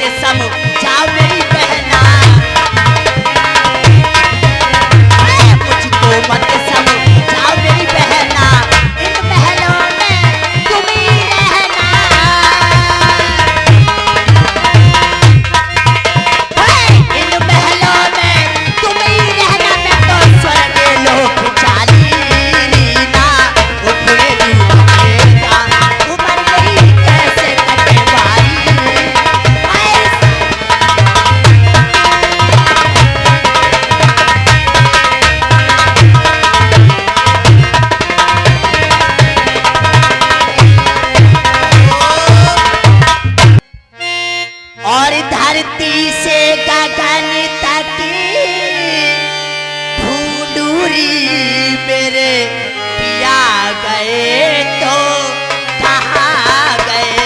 S1: के समझाओ मेरी बहना, मुझको मत समझाओ मेरी बहना, इन महलों में तुम ही रहना। इन महलों में तुम ही रहना, मैं तो स्वर्ग लोक चाली रीना, उठने दी उठेगा, उमर गई कैसे कटे भाई। और धरती से गगन तक ढूंढूरी मेरे पिया गए तो कहाँ गए।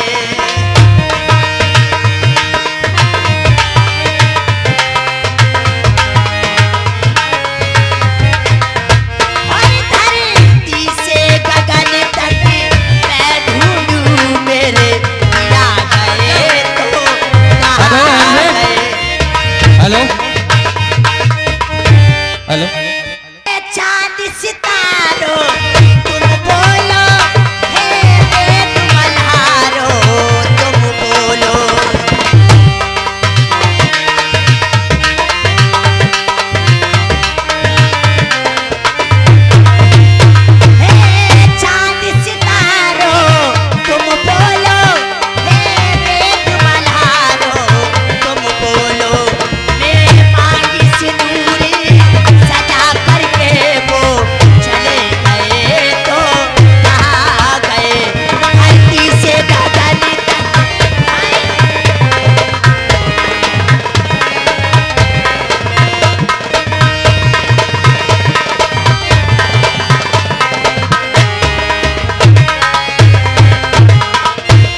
S1: और धरती से गगन तक मैं ढूंढूं मेरे पिया गए तो कहाँ गए।
S6: हेलो हेलो
S1: चांद सितारों तुम बोलो, हे तुम मल्हारों तुम बोलो। हे चांद सितारों तुम बोलो, हे तुम मल्हारों तुम बोलो। मैं मांगी सिंदूरी सजा करके वो चले गए तो कहाँ गए। धरती से गगन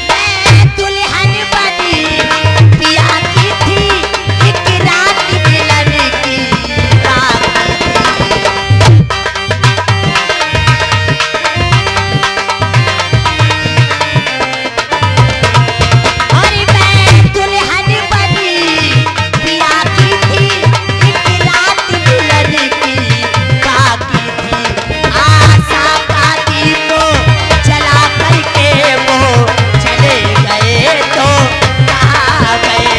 S1: मैं दुल्हन बनी पिया की थी, एक रात मिलन की बाकी थी। और मैं दुल्हन बनी पिया की थी, एक रात मिलन की बाकी थी। आशा का दीपो जला करके वो चले गए तो कहाँ गए।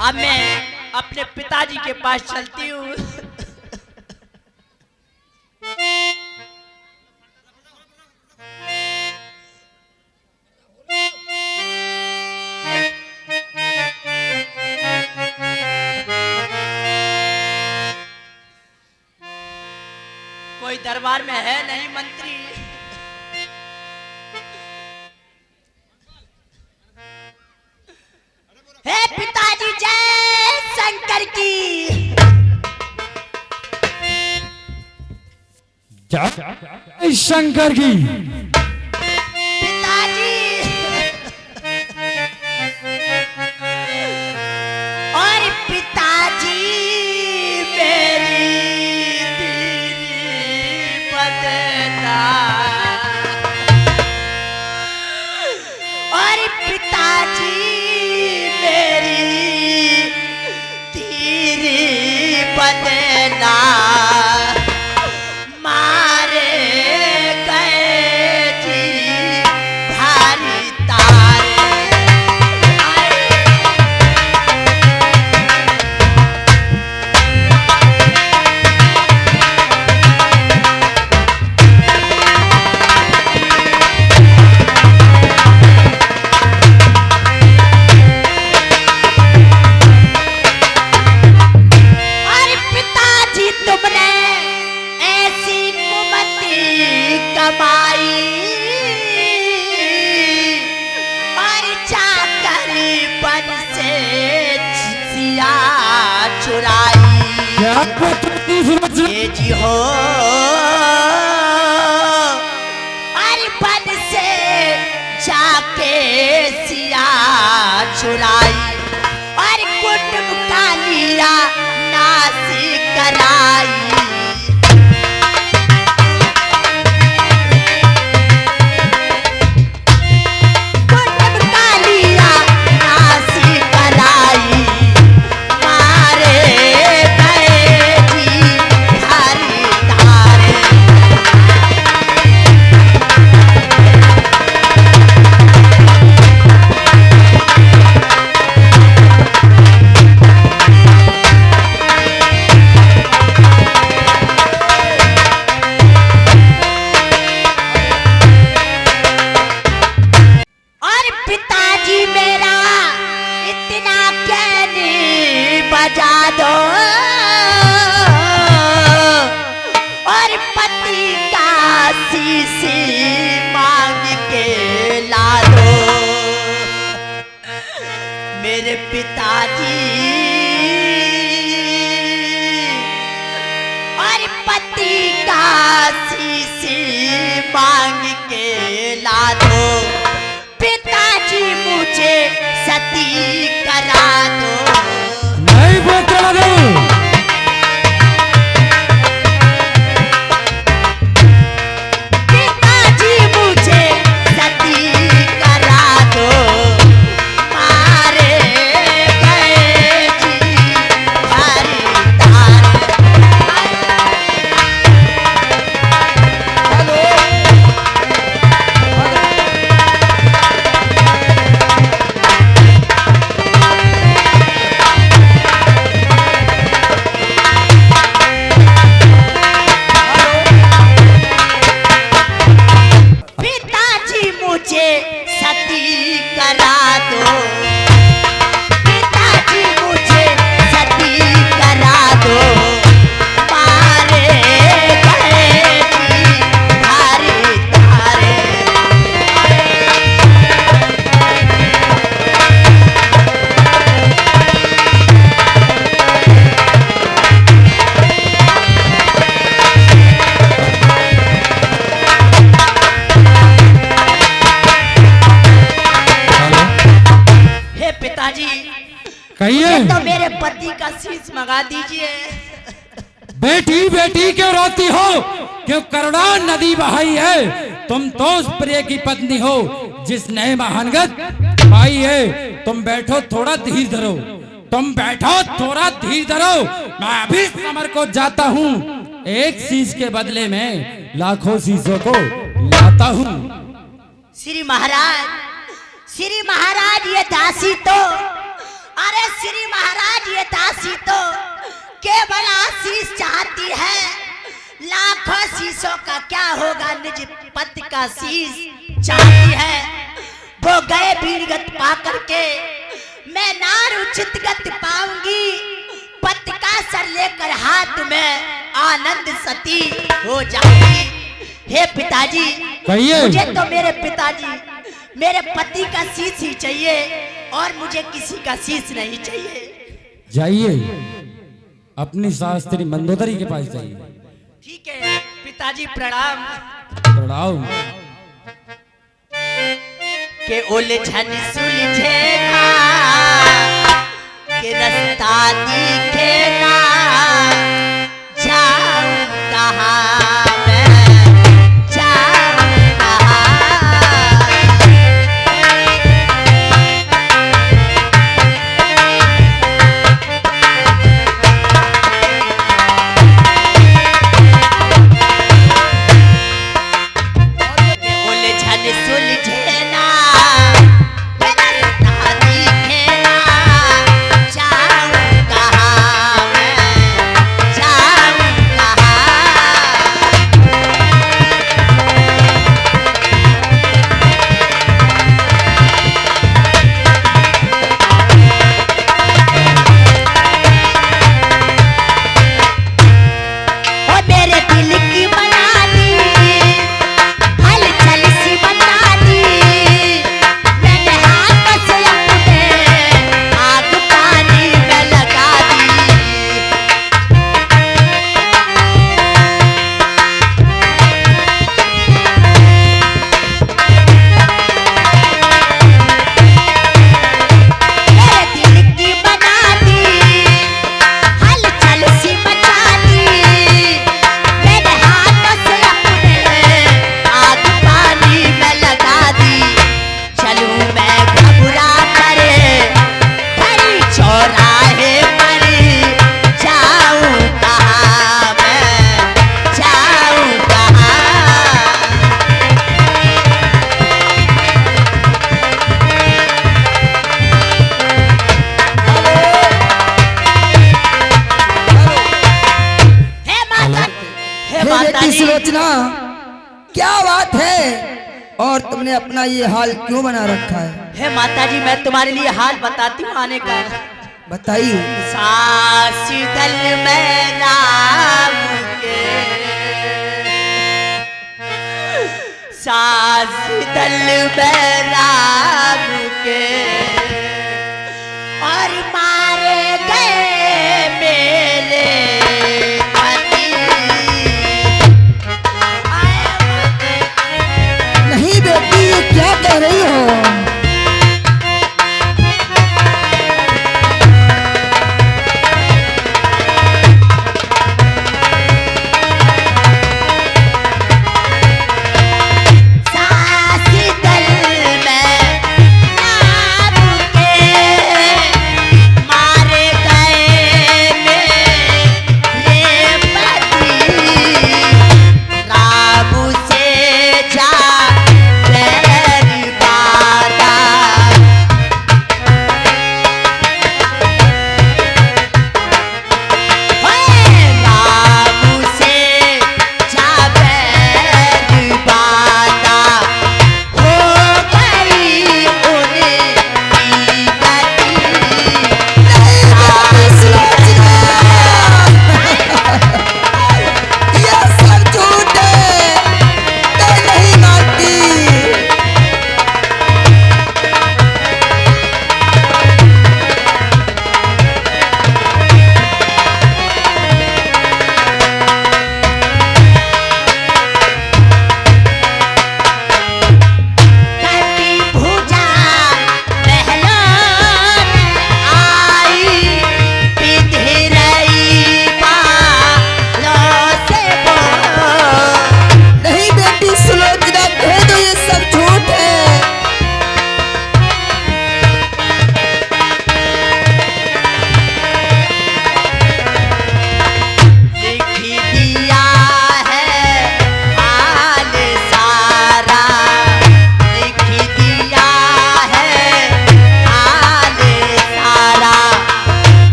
S1: अब मैं अपने पिताजी के पास चलती हूँ। कोई दरबार में है नहीं मंत्री। हे पिताजी जय शंकर की।
S6: जय शंकर की।
S1: पिताजी और पिताजी मेरी तेरी बदना, और पिताजी मेरी तेरी बदना, मारे गए जी भारी तारे। और पिताजी तुमने ऐसी कुमति कमाई, और जाकर बन से सिया चुराई। ये जी हो और बन से जाके सिया मेरे पिताजी और पति का शीश मांग के ला दो, पिताजी मुझे सती करा दो।
S6: नहीं बोलते दो।
S1: पिताजी मुझे सती करा दो, मारे गए जी हरी तार। पिताजी मुझे सती करा दो, पिताजी मुझे सती करा दो, मारे गए जी हरी तारे। हे पिताजी,
S6: कहिए।
S1: ये तो मेरे पति का शीश मंगा दीजिए।
S6: बेटी बेटी क्यों रोती हो? क्यों करुणा नदी बहाई है? तुम तो उस प्रिय की पत्नी हो जिसने महानगत पाई है। तुम बैठो, थोड़ा धीर धरो। तुम बैठो, थोड़ा धीर धरो। मैं अभी समर को जाता हूँ। एक शीश के बदले में लाखों शीशों को लाता हूँ।
S1: श्री महाराज, श्री महाराज ये दासी तो, अरे श्री महाराज ये दासी तो केवल आशीष चाहती है, लाखों शीशों का क्या होगा, निज पति का शीश चाहती है। वो गए वीरगत पा करके मैं नार उचित गत पाऊंगी, पति का सर लेकर हाथ में आनंद सती हो जाऊंगी। हे पिताजी,
S6: कहिए।
S1: मुझे तो मेरे पिताजी, मेरे पति का शीश ही चाहिए और मुझे किसी का शीश नहीं चाहिए।
S6: जाइए, अपनी शास्त्री मंदोदरी के पास जाइए।
S1: ठीक है पिताजी, प्रणाम।
S6: प्रणाम।
S1: के उलझन सुलझे ना, के रास्ता दिखे ना, जाऊं कहाँ मैं, जाऊं कहाँ। उलझन सुलझे ना, के रास्ता दिखे ना, जाऊं कहाँ मैं, जाऊं कहाँ। ओ मेरे दिल की बना दी, हलचल सी बना दी, मैंने हाथ से अपने आग पानी में लगा दी। मेरे दिल की बना दी, हलचल सी मचा दी, मैंने हाथों से अपने आग पानी में लगा दी। चलूं मैं घबरा कर खड़ी चौराहे पर, जाऊं कहाँ मैं, जाऊं कहाँ। हे माता, हे
S2: हे
S1: माता
S2: बेटी
S1: जी,
S2: सुलोचना, क्या बात है? और तुमने अपना ये हाल क्यों बना रखा है?
S1: हे माता जी, मैं तुम्हारे लिए हाल बताती हूँ आने का।
S2: बताइए।
S1: सास दल में राम के, सास दल में राम के,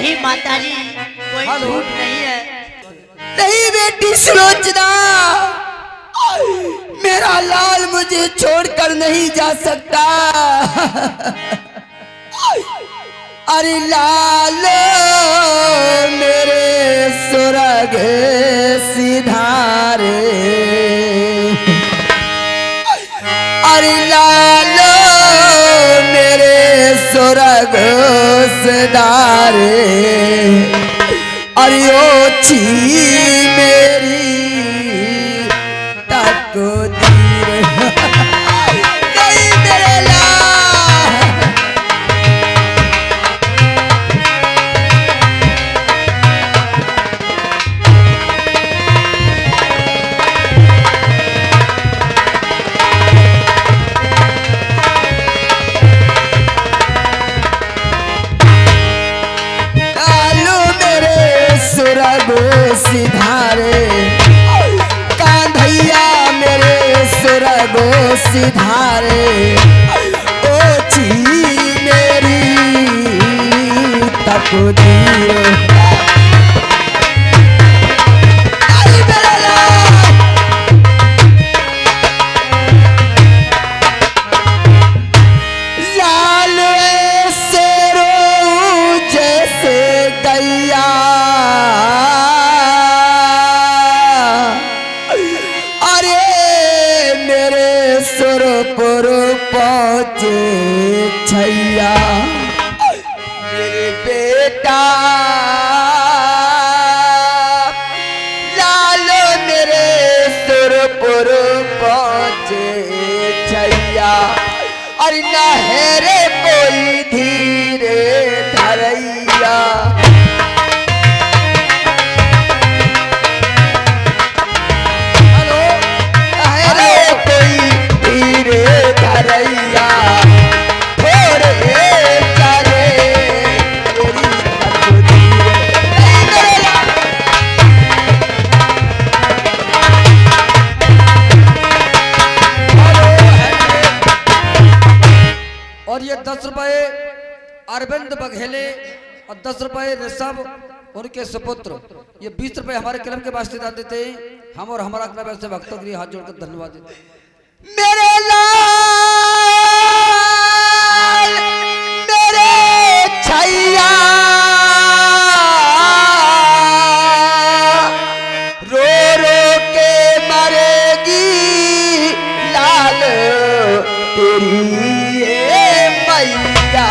S1: नहीं माताजी, कोई झूठ नहीं है।
S2: नहीं बेटी सुलोचना, मेरा लाल मुझे छोड़कर नहीं जा सकता। अरे लाल मेरे सुरग सिधारे, अरे लाल मेरे सुरग सिधारे, अरे ओछी मेरी तकदीर। नहीं मेरे लाल, लालू मेरे सुरग सिधारे, कांधैया मेरे सुरग सिधारे, ओछी मेरी तकदीर। आई मेरे लाल, लाल ऐसे रो जैसे गैया, अरे मेरे सुरपुर पहुंचे छैया, मेरे बेटा लाल मेरे सुरपुर पहुंचे छैया, अरे नहरे कोई धीरे धरैया। हेलो, नहरे कोई धीरे धरैया, थोड़े चले मेरी तकदीर। नहीं मेरे लाल,
S9: और ये 10 रुपए अरविंद बघेले और 10 रुपए ऋषभ उनके सुपुत्र, ये 20 रुपए हमारे क्लब के वास्ते दान देते हैं। हम और हमारा क्लब ऐसे भक्तों के लिए हाथ जोड़कर धन्यवाद देते हैं।
S2: मेरे लाल मेरे छैया, रो रो के मरेगी लाल तेरी ये मैया।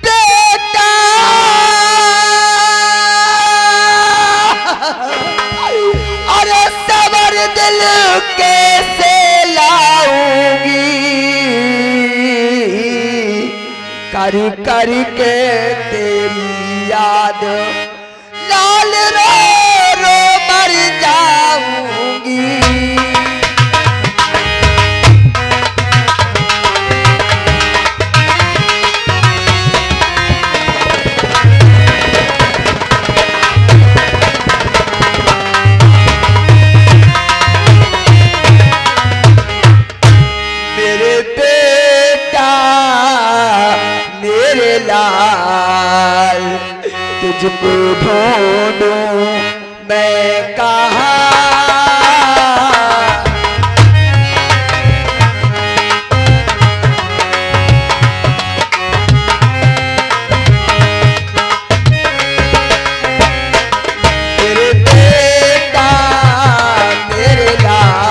S2: बेटा अरे सबर दिल कैसे लाऊंगी, कर कर के तेरी याद लाल रो रो मर जाऊंगी। मेरे बेटा मेरे लाल, तुझको ढूंढूं मैं कहाँ। मेरे बेटा मेरे लाल,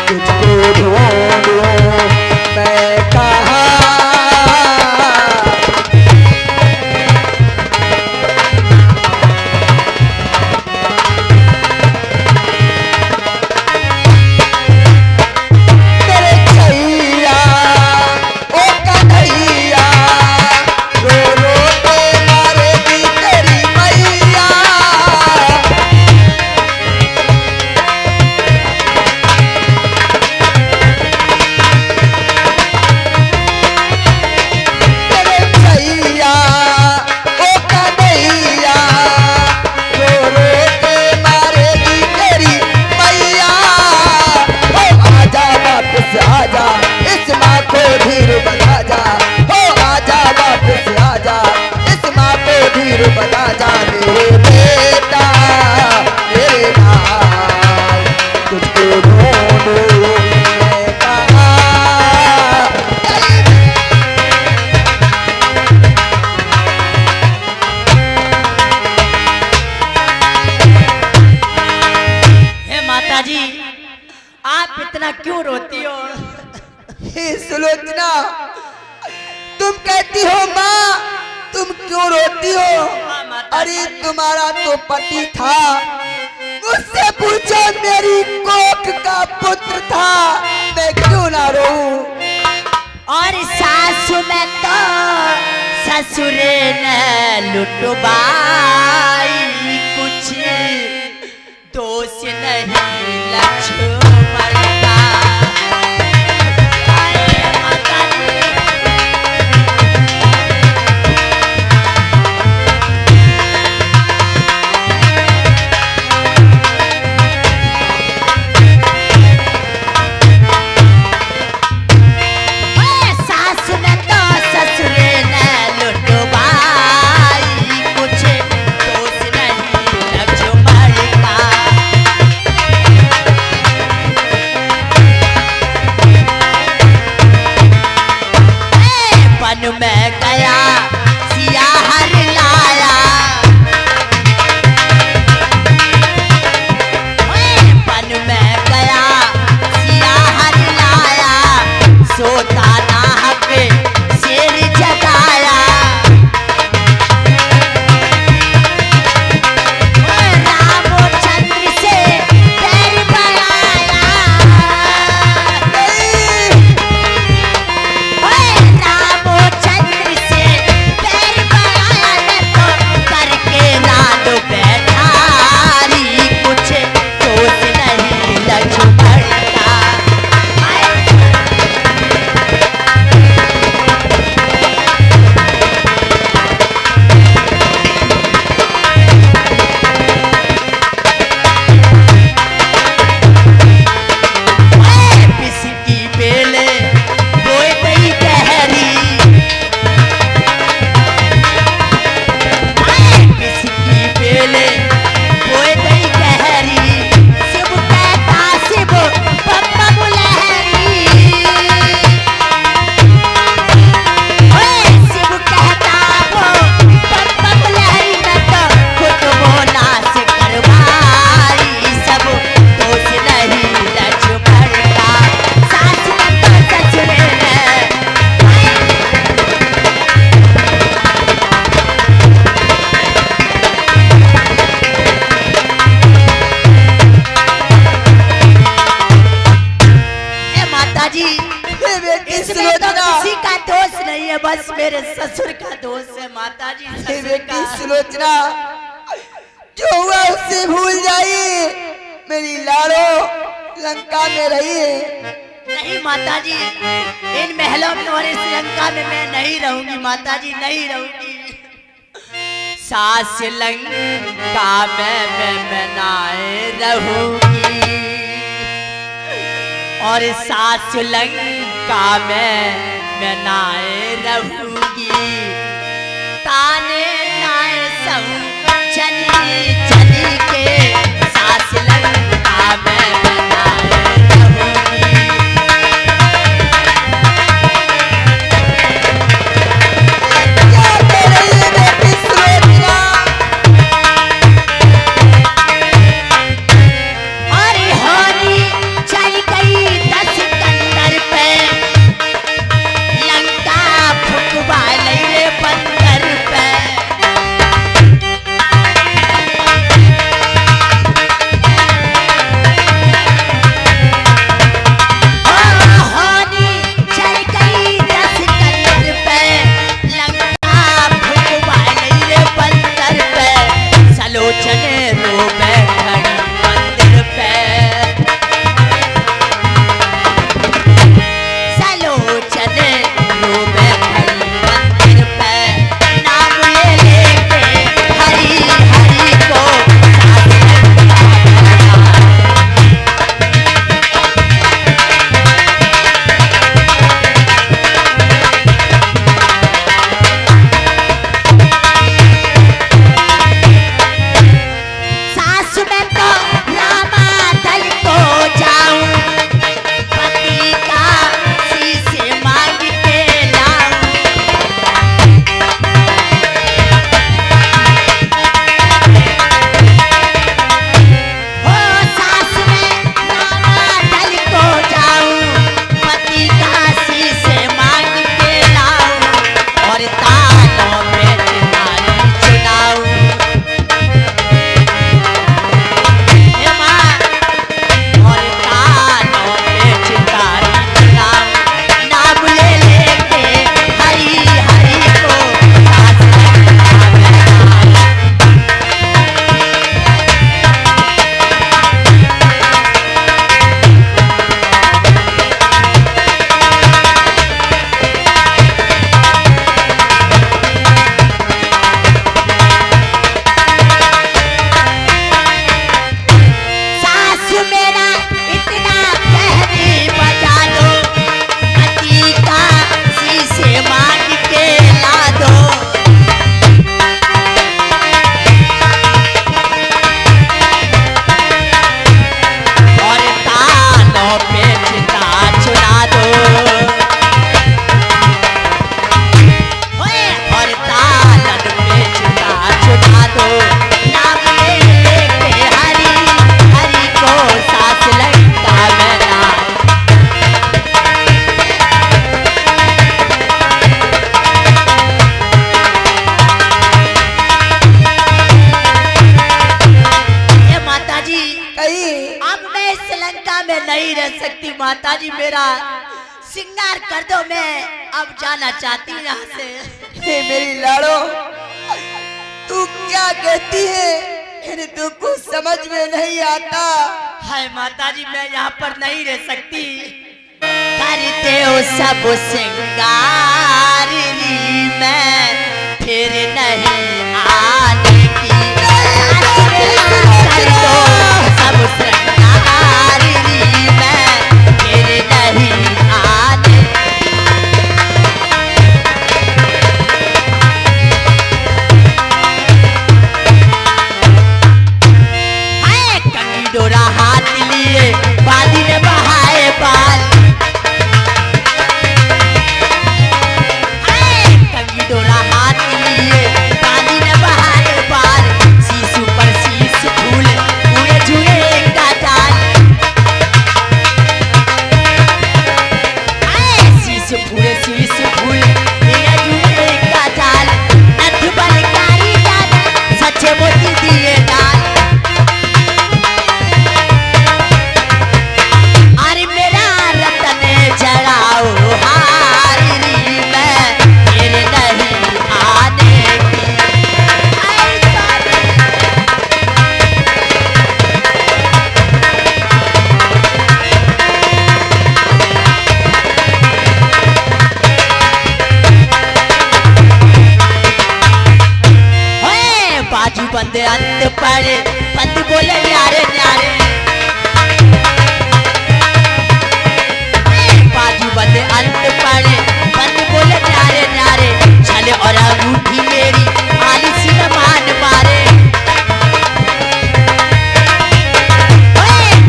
S2: तुझको ढूंढूं मैं कहाँ। हे सुलोचना, तुम कहती हो माँ, तुम क्यों रोती हो? अरे तुम्हारा तो पति था, मुझसे पूछो, मेरी कोख का पुत्र था, मैं क्यों ना रोऊं?
S1: और सासु में तो ससुर ने लुटवाई, कुछ दोष नहीं लक्ष्मण का। में गया सिया हर लाया, वन में गया सिया हर लाया, सोता नाहक शेर जगाया। रामचंद्र से पैर बढ़ाया, रामचंद्र से पैर बढ़ाया, तो करके रात बैठारी, कुछ दोष नहीं लक्ष्मण का। किसी बेले बोए गई गहरी, किसी बेले बोए गई गहरी, शिव कहता शिव पप्पा लहरी, शिव कहता वो पप्पा लहरी, मैं तो खुद वो नाश करवाई, सब दोष नहीं लक्ष्मण का। सास में तो ससुर ने माता जी,
S2: हे बेटी
S1: इसमें तो
S2: सुलोचना,
S1: किसी का दोष नहीं है, बस मेरे ससुर का दोष है माता जी।
S2: हे
S1: ससुर
S2: बेटी
S1: का।
S2: सुलोचना, जो हुआ उससे भूल जाइए, मेरी लाड़ो लंका में रही है।
S1: नहीं माता जी, इन महलों में और इस लंका में मैं नहीं रहूंगी माता जी, नहीं रहूंगी। सास लंका में मैं नाए रहूंगी, और सास लंका में मैं नाए रहूंगी, ताने नाए सब चली चली के, सास लंका में मैं नाए रहूंगी।
S2: क्या कह रही है बेटी सुलोचना?
S1: हरी हरी चल गई 10 कंदर पे, लंका फुकवा ले बंदर पे। जी मेरा श्रृंगार कर दो, मैं अब जाना चाहती हूँ यहाँ से।
S2: हे मेरी लाड़ो, तू क्या कहती है? इन्हें तो कुछ समझ में नहीं आता।
S1: हाय माता जी, मैं यहाँ पर नहीं रह सकती। करते हो सब श्रृंगार ली, मैं फिर नहीं आने की। कर दो सब श्रृंगार ली, मैं फिर नहीं आने। हाय कंगी डोरा हाथ लिए, बादी ने बहाए बाल। डोरा हाथ लिए, पानी ने बहाए बार। शीशु पर शीश फूल, हुए जुए का जाल। शीश फूले शीश फूल, हुए जुए का जाल। नथ बलकारी जाल, सच्चे मोती दिए डाल। अरे मेरा रतन जड़ाओ हारी, मैं फिर नहीं आने की। बाजू बंदे अंत पड़े, बंद बोले न्यारे न्यारे। बाजू बंदे अंत पड़े, बंद बोले न्यारे न्यारे। छले और अंगूठी मेरी आलिसी न मान मारे।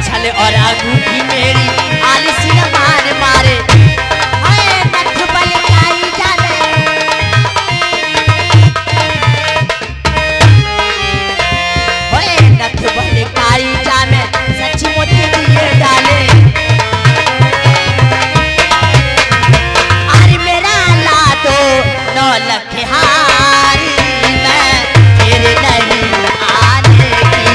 S1: छले और अंगूठी मेरी आलिसी न मान मारे। नथ बलकारी जाने, नथ बलकारी जाने, सच्ची मोती दिए डाले। अरे मेरा ला दो 9 लाख हारी, मैं फिर नहीं आने की।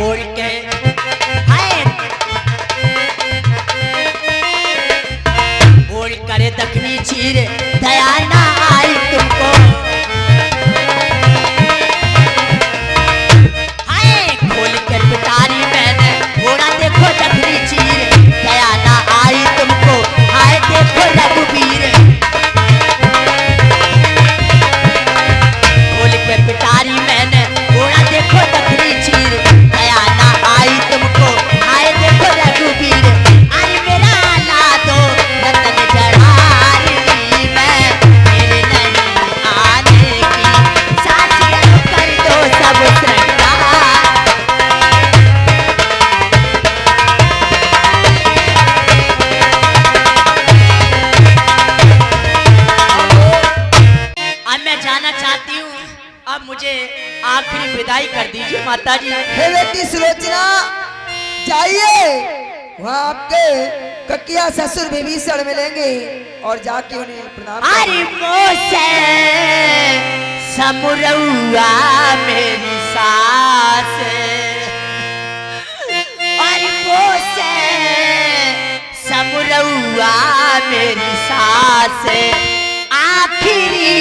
S1: ओढ़ के ओढ़ करे दखनी चीर, दया ना आई तुमको। खोल के पिटारी मैंने घोड़ा देखो दखनी चीर, दया ना आई तुमको। हाय देखो रघुवीर, खोल के पिटारी मैंने घोड़ा देखो दखनी चीर, दया ना आई तुमको। हाय देखो रघुवीर। अरे मेरा ला दो रतन जड़ारी, मैं फिर नहीं आने की। साथियों कर दो सब श्रृंगार। अब मैं जाना चाहती हूँ, अब मुझे आखिरी विदाई कर दीजिए माता जी।
S2: हे बेटी सुलोचना, जाइए, वहाँ आपके ककिया ससुर विभीषण मिलेंगे और जाके उन्हें प्रणाम
S1: अरे मोसे समुरौआ मेरी सास, अरे मोसे समुरौआ मेरी सास। आखिरी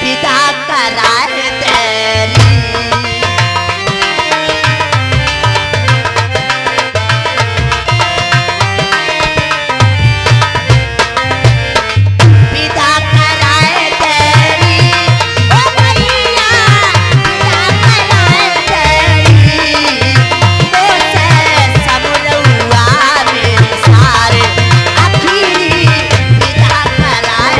S1: विदा कराए तेरी। विदा कराए तेरी, ओ भैया विदा कराए तेरी। मोसे समुरौआ मेरी सारे, आखिरी विदा कराए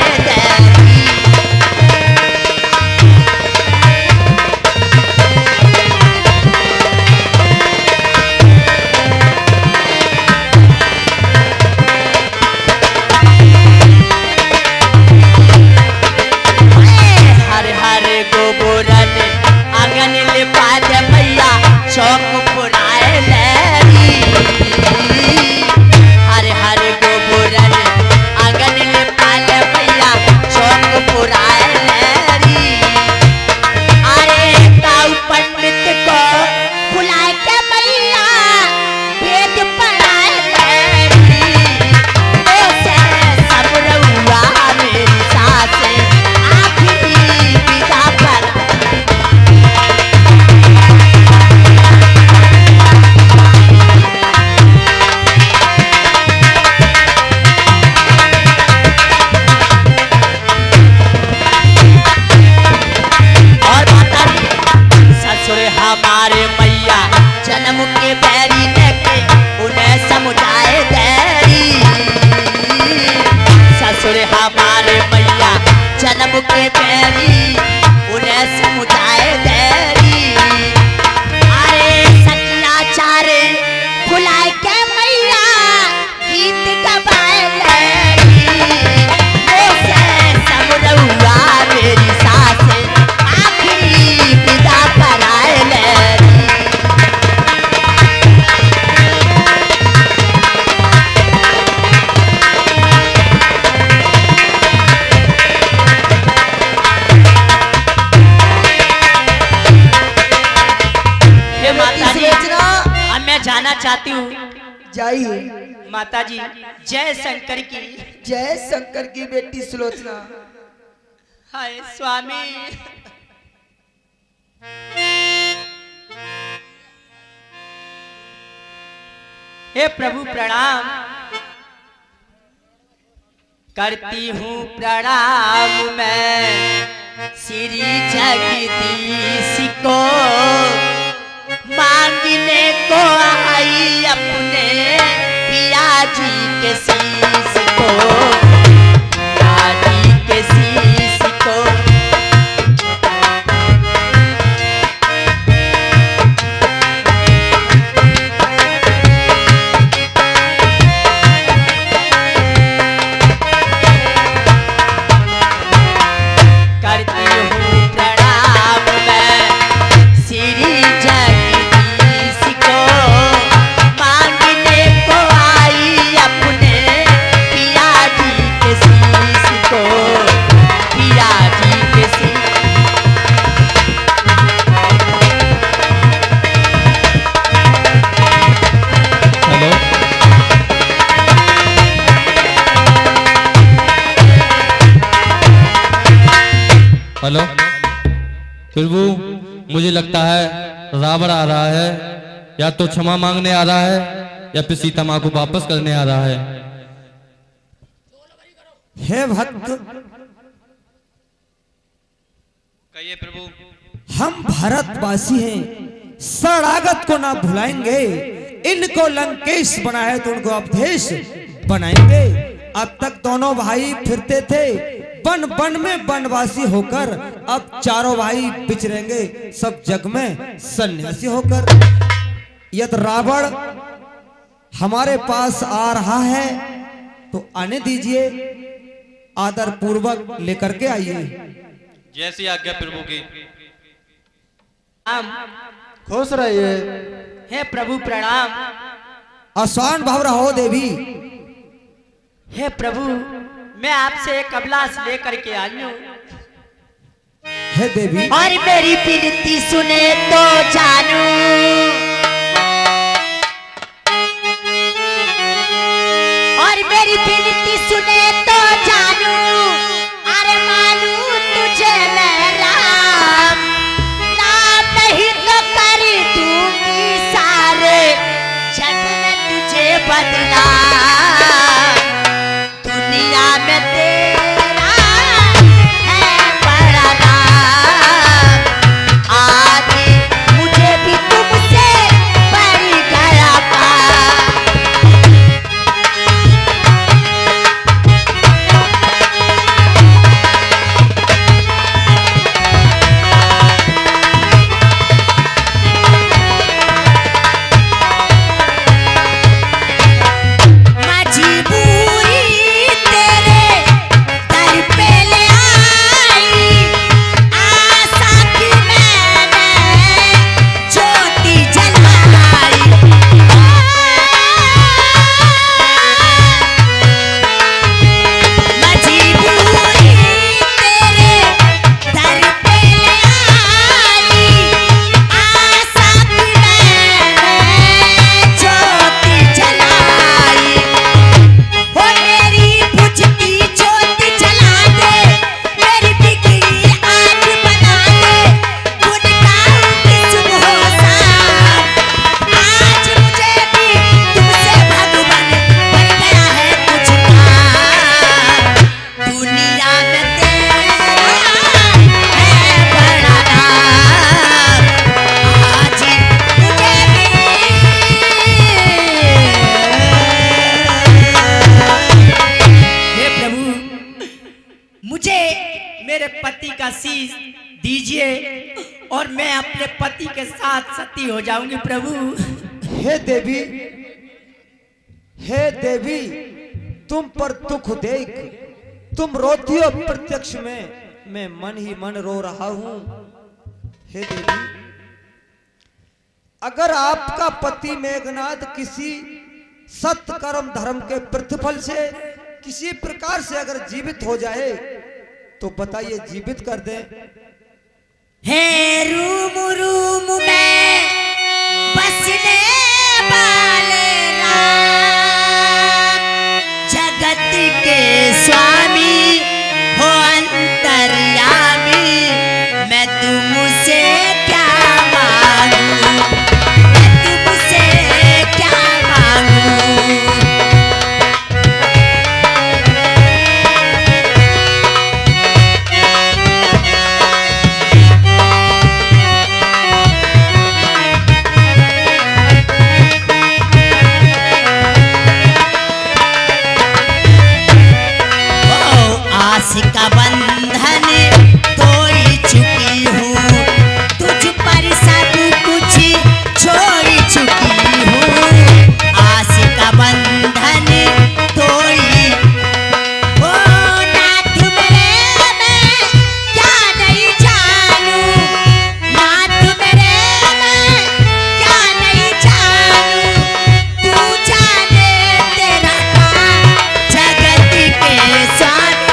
S1: अरे मैया जन्म के बैरी उन्हें समुदाय बैरी। अरे सकिया चारे बुलाए के मैया गीत गवाए लड़ी। ऐसे सब रहुआ मेरी सास आखिरी विदा कराए लड़ी। हे माता जी, अब मैं जाना चाहती हूँ।
S2: जाइए।
S1: माता जी जय शंकर की।
S2: जय शंकर की बेटी सुलोचना।
S1: हाय स्वामी। हे प्रभु प्रणाम करती हूँ प्रणाम मैं श्री जगदीश को। मांगने को आई अपने पिया जी के शीश को। पिया जी के शीश को। करती हूँ प्रणाम मैं श्री जगदीश को। मांगने को आई अपने पिया जी के शीश को। पिया जी के शीश।
S7: हेलो हेलो प्रभु, मुझे लगता है रावण आ रहा है, या तो क्षमा मांगने आ रहा है या फिर सीता माँ को वापस करने आ रहा है।
S10: हे भक्त,
S7: कहिए प्रभु।
S10: हम भारतवासी हैं, शरणागत को ना भुलाएंगे। इनको लंकेश बनाए तो उनको अवधेश बनाएंगे। अब तक दोनों भाई फिरते थे वन वन में वनवासी होकर, अब चारों भाई बिचरेंगे सब जग में सन्यासी होकर। यदि रावण हमारे पास आ रहा है तो आने दीजिए, आदर पूर्वक लेकर के आइए।
S7: जैसी आज्ञा प्रभु की।
S8: खुश रहिए।
S1: हे प्रभु प्रणाम।
S10: आसान भाव रहो देवी।
S1: हे प्रभु, मैं आपसे एक अभिलाष लेकर के आई हूँ।
S10: हे देवी।
S1: और मेरी विनती सुने तो जानू। और मेरी विनती सुने तो जानू। अरे मानू तुझे मैं राम। राम नहीं तो कर दूंगी सारे जग में तुझे बदनाम। दुनिया में तेरा है बड़ा नाम। आज मुझे भी तुमसे मुझे मेरे पति का शीश दीजिए और मैं अपने पति के साथ सती हो जाऊंगी प्रभु।
S10: हे देवी, हे देवी, तुम पर दुख देख तुम रोती हो प्रत्यक्ष में, मैं मन ही मन रो रहा हूं। हे देवी, अगर आपका पति मेघनाथ किसी सत्य कर्म धर्म के प्रतिफल से किसी प्रकार से अगर जीवित हो जाए तो बताइए, जीवित कर दें।
S1: हे रूम रूम में बसने वाले राम, जगत के स्वामी हो अंतर्यामी, मैं तुमसे क्या मांगू, मैं तुमसे क्या मांगू। का बंधन तोड़ चुकी हूँ, तुझ पर सब कुछ छोड़ चुकी हूँ। आस का बंधन तोड़ी ओ नाथ मेरे, मैं क्या नहीं जानू, नाथ मेरे मैं क्या नहीं जानू, तू जाने तेरा काम, जगत के स्वामी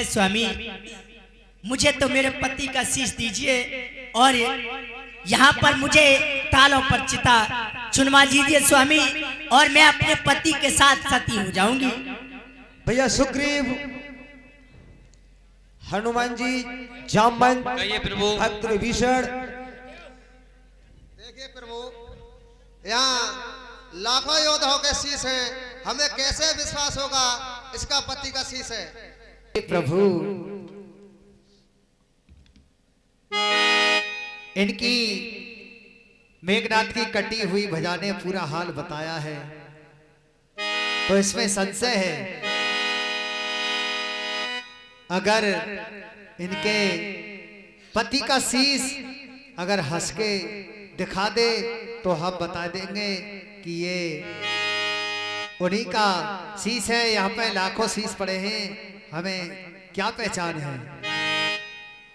S1: स्वामी। मुझे तो मेरे पति का शीश दीजिए और यहाँ पर मुझे तालों पर चिता चुनवा दीजिए स्वामी, और मैं अपने पति के साथ सती हो जाऊंगी।
S10: भैया सुग्रीव, हनुमान जी, जामवंत, भक्त विभीषण।
S8: देखिए प्रभु, यहाँ लाखों योद्धाओं के शीश हैं, हमें कैसे विश्वास होगा इसका पति का शीश है।
S2: प्रभु, इनकी मेघनाथ की कटी हुई भजा ने पूरा हाल बताया है, तो इसमें संशय है। अगर इनके पति का शीश अगर हंस के दिखा दे तो हम बता देंगे कि ये उन्हीं का शीश है। यहाँ पे लाखों शीश पड़े हैं, हमें क्या पहचान है।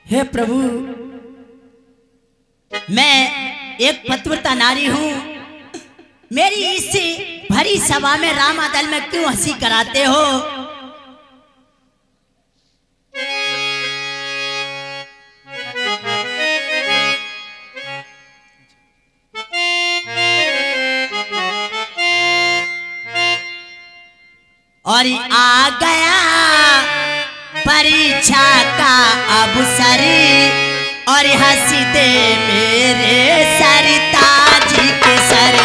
S1: हे प्रभु, मैं एक पतिव्रता नारी हूँ, मेरी इस भरी सभा में रामादल में क्यों हंसी कराते हो? और आ गया परीक्षा का अवसर, और हंसी दे मेरे सरताज के सर।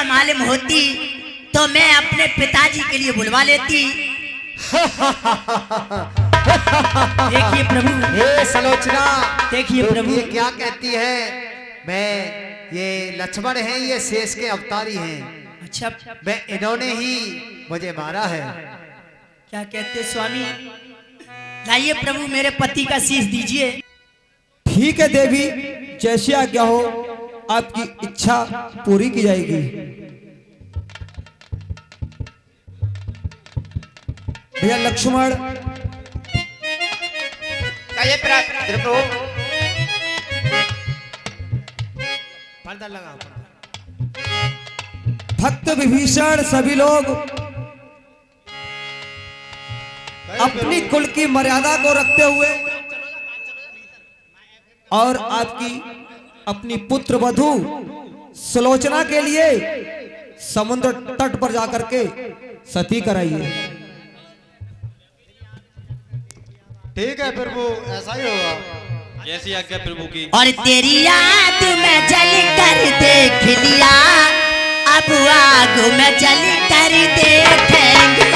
S1: मालूम होती तो मैं अपने पिताजी के लिए बुलवा लेती। देखिए प्रभु,
S8: हे सलोचना,
S1: देखिए
S8: तो
S1: प्रभु।
S8: ये क्या कहती है? ये लक्ष्मण हैं, ये शेष के अवतारी हैं।
S1: अच्छा,
S8: मैं इन्होंने ही मुझे मारा है।
S1: क्या कहते स्वामी? लाइए प्रभु, मेरे पति का शीश दीजिए।
S10: ठीक है देवी, जैसी आज्ञा हो आपकी इच्छा पूरी की जाएगी। भैया लक्ष्मण,
S4: कहिए प्रभु।
S3: पर्दा लगाओ।
S10: भक्त विभीषण सभी लोग अपनी कुल की मर्यादा को रखते हुए और आपकी अपनी पुत्र वधू सुलोचना के लिए समुद्र तट पर जाकर के सती कराइए।
S8: ठीक है प्रभु, ऐसा ही होगा।
S7: जैसी आज्ञा प्रभु की।
S1: और तेरी याद में जल कर देख लिया, अब आग में जल कर देखेंगे।